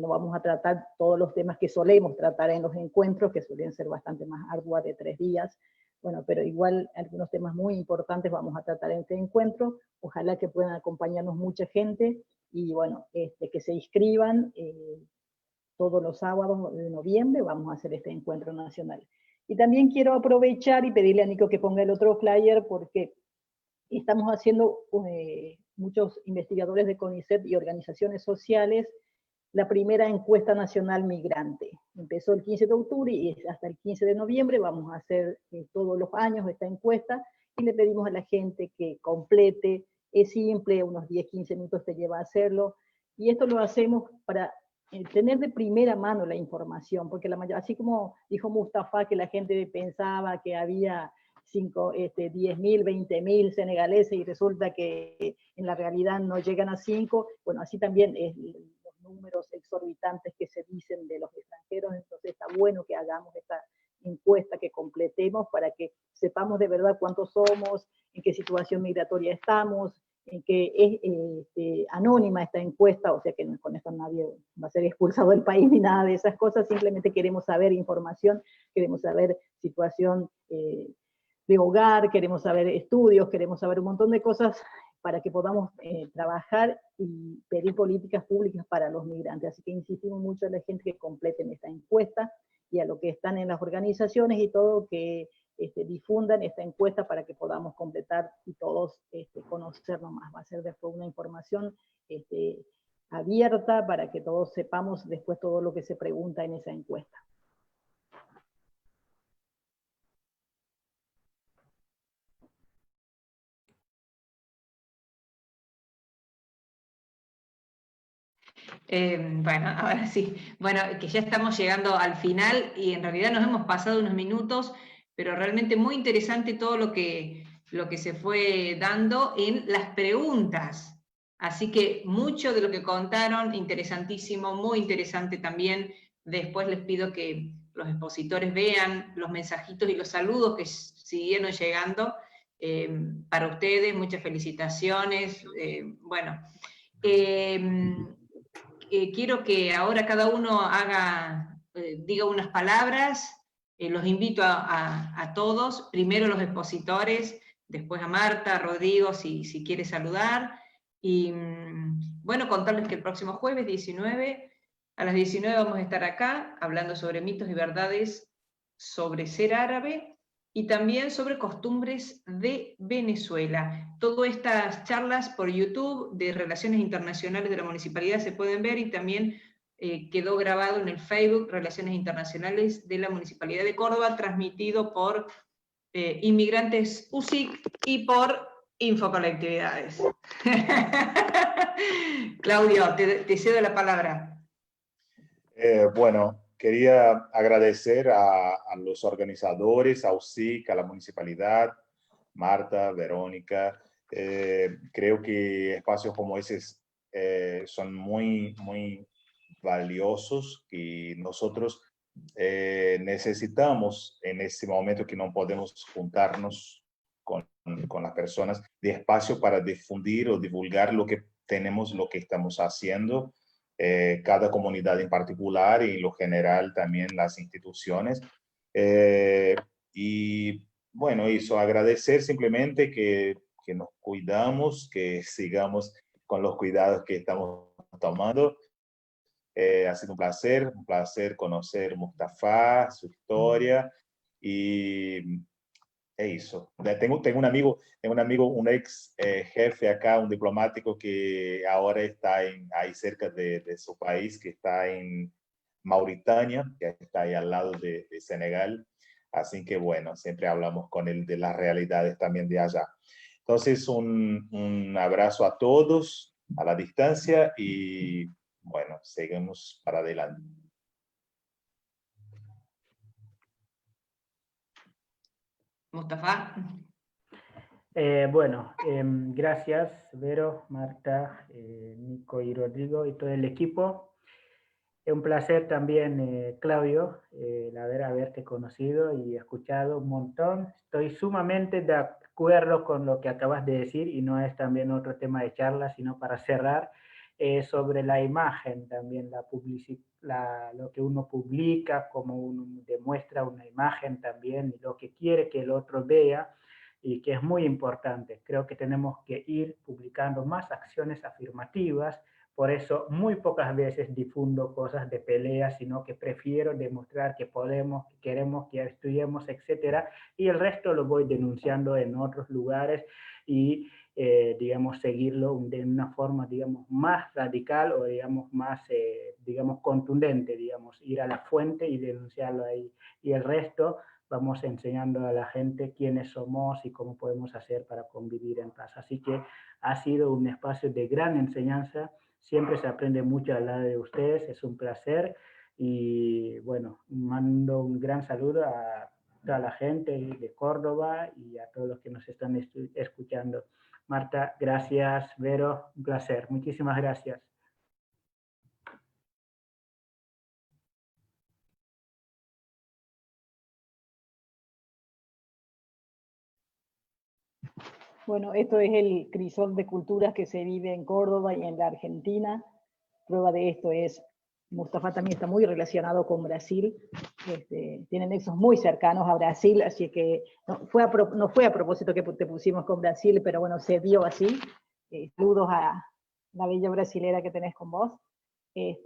no vamos a tratar todos los temas que solemos tratar en los encuentros, que suelen ser bastante más arduos, de 3 días. Bueno, pero igual algunos temas muy importantes vamos a tratar en este encuentro. Ojalá que puedan acompañarnos mucha gente y bueno, que se inscriban todos los sábados de noviembre, vamos a hacer este encuentro nacional. Y también quiero aprovechar y pedirle a Nico que ponga el otro flyer porque estamos haciendo muchos investigadores de CONICET y organizaciones sociales la primera encuesta nacional migrante. Empezó el 15 de octubre y hasta el 15 de noviembre vamos a hacer todos los años esta encuesta y le pedimos a la gente que complete, es simple, unos 10-15 minutos te lleva a hacerlo, y esto lo hacemos para tener de primera mano la información, porque así como dijo Mustafa que la gente pensaba que había 10.000, 20.000 senegaleses y resulta que en la realidad no llegan a 5, bueno, así también es los números exorbitantes que se dicen de los extranjeros, entonces está bueno que hagamos esta encuesta, que completemos para que sepamos de verdad cuántos somos, en qué situación migratoria estamos, en que es anónima esta encuesta, o sea que con esto nadie va a ser expulsado del país ni nada de esas cosas, simplemente queremos saber información, queremos saber situación de hogar, queremos saber estudios, queremos saber un montón de cosas para que podamos trabajar y pedir políticas públicas para los migrantes. Así que insistimos mucho a la gente que completen esta encuesta y a los que están en las organizaciones y todo que difundan esta encuesta para que podamos completar y todos conocernos más. Va a ser después una información abierta para que todos sepamos después todo lo que se pregunta en esa encuesta. Bueno, ahora sí. Bueno, que ya estamos llegando al final y en realidad nos hemos pasado unos minutos, pero realmente muy interesante todo lo que se fue dando en las preguntas. Así que mucho de lo que contaron, interesantísimo, muy interesante también. Después les pido que los expositores vean los mensajitos y los saludos que siguieron llegando para ustedes. Muchas felicitaciones. Bueno. Quiero que ahora cada uno diga unas palabras, los invito a todos, primero los expositores, después a Marta, a Rodrigo, si quiere saludar, y bueno, contarles que el próximo jueves 19, a las 19 vamos a estar acá, hablando sobre mitos y verdades sobre ser árabe, y también sobre costumbres de Venezuela. Todas estas charlas por YouTube de Relaciones Internacionales de la Municipalidad se pueden ver y también quedó grabado en el Facebook Relaciones Internacionales de la Municipalidad de Córdoba, transmitido por Inmigrantes USIC y por Infocolectividades. Claudio, te cedo la palabra. Bueno, quería agradecer a los organizadores, a USIC, a la municipalidad, Marta, Verónica. Creo que espacios como ese son muy, muy valiosos y nosotros necesitamos en este momento que no podemos juntarnos con las personas de espacio para difundir o divulgar lo que tenemos, lo que estamos haciendo. Cada comunidad en particular y lo general también las instituciones. Y bueno, eso, agradecer simplemente que nos cuidamos, que sigamos con los cuidados que estamos tomando. Ha sido un placer conocer Mustafa, su historia y eso. Tengo un amigo, un ex jefe acá, un diplomático que ahora está ahí cerca de su país, que está en Mauritania, que está ahí al lado de Senegal. Así que bueno, siempre hablamos con él de las realidades también de allá. Entonces, un abrazo a todos a la distancia y bueno, seguimos para adelante. Mustafa. Bueno, gracias Vero, Marta, Nico y Rodrigo y todo el equipo. Es un placer también, Claudio, haberte conocido y escuchado un montón. Estoy sumamente de acuerdo con lo que acabas de decir y no es también otro tema de charla, sino para cerrar, sobre la imagen también, lo que uno publica, cómo uno demuestra una imagen también, y lo que quiere que el otro vea, y que es muy importante. Creo que tenemos que ir publicando más acciones afirmativas. Por eso muy pocas veces difundo cosas de pelea, sino que prefiero demostrar que podemos, que queremos, que estudiemos, etcétera, y el resto lo voy denunciando en otros lugares y, digamos, seguirlo de una forma, digamos, más radical o, digamos, más, digamos, contundente, digamos, ir a la fuente y denunciarlo ahí. Y el resto vamos enseñando a la gente quiénes somos y cómo podemos hacer para convivir en paz. Así que ha sido un espacio de gran enseñanza. Siempre se aprende mucho al lado de ustedes, es un placer. Y bueno, mando un gran saludo a toda la gente de Córdoba y a todos los que nos están escuchando. Marta, gracias. Vero, un placer. Muchísimas gracias. Bueno, esto es el crisol de culturas que se vive en Córdoba y en la Argentina. Prueba de esto es, Mustafa también está muy relacionado con Brasil, tienen nexos muy cercanos a Brasil, así que no fue a propósito que te pusimos con Brasil, pero bueno, se dio así. Saludos a la bella brasilera que tenés con vos. Es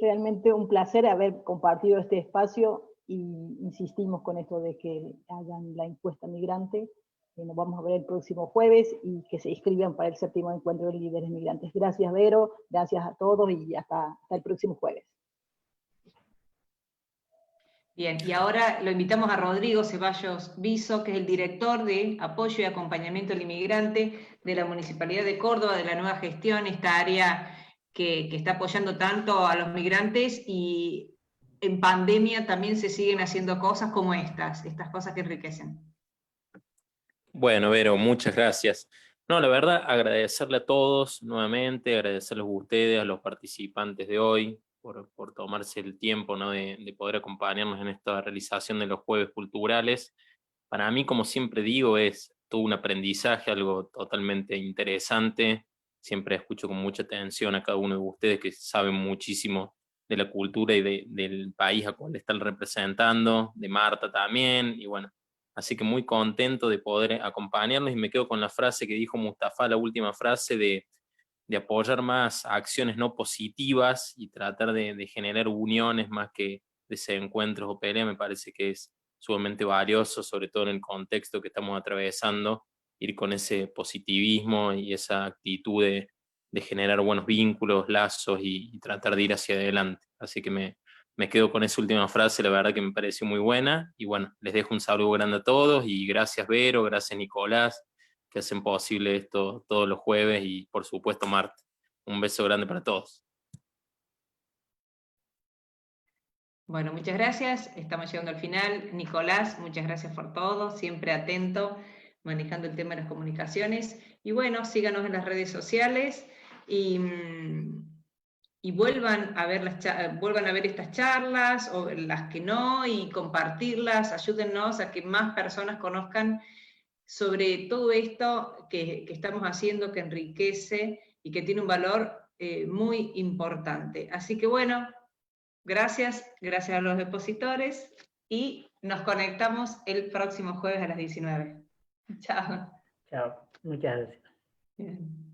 realmente un placer haber compartido este espacio, y insistimos con esto de que hagan la encuesta migrante. Nos vamos a ver el próximo jueves y que se inscriban para el 7º encuentro de líderes migrantes. Gracias, Vero, gracias a todos y hasta el próximo jueves. Bien, y ahora lo invitamos a Rodrigo Ceballos Viso, que es el director de Apoyo y Acompañamiento al Inmigrante de la Municipalidad de Córdoba, de la Nueva Gestión, esta área que está apoyando tanto a los migrantes, y en pandemia también se siguen haciendo cosas como estas cosas que enriquecen. Bueno, Vero, muchas gracias. No, la verdad, agradecerle a todos nuevamente, agradecerles a ustedes, a los participantes de hoy, por tomarse el tiempo, ¿no?, de poder acompañarnos en esta realización de los Jueves Culturales. Para mí, como siempre digo, es todo un aprendizaje, algo totalmente interesante. Siempre escucho con mucha atención a cada uno de ustedes que saben muchísimo de la cultura y del país a cual están representando, de Marta también, y bueno, así que muy contento de poder acompañarnos, y me quedo con la frase que dijo Mustafa, la última frase de apoyar más acciones no positivas y tratar de generar uniones más que desencuentros o peleas. Me parece que es sumamente valioso, sobre todo en el contexto que estamos atravesando, ir con ese positivismo y esa actitud de generar buenos vínculos, lazos y tratar de ir hacia adelante. Así que me quedo con esa última frase, la verdad que me pareció muy buena. Y bueno, les dejo un saludo grande a todos y gracias Vero, gracias Nicolás, que hacen posible esto todos los jueves, y por supuesto Marta. Un beso grande para todos. Bueno, muchas gracias, estamos llegando al final. Nicolás, muchas gracias por todo, siempre atento, manejando el tema de las comunicaciones. Y bueno, síganos en las redes sociales y vuelvan a ver estas charlas, o las que no, y compartirlas, ayúdennos a que más personas conozcan sobre todo esto que estamos haciendo, que enriquece y que tiene un valor muy importante. Así que bueno, gracias a los expositores, y nos conectamos el próximo jueves a las 19. Chao. Chao, muchas gracias. Bien.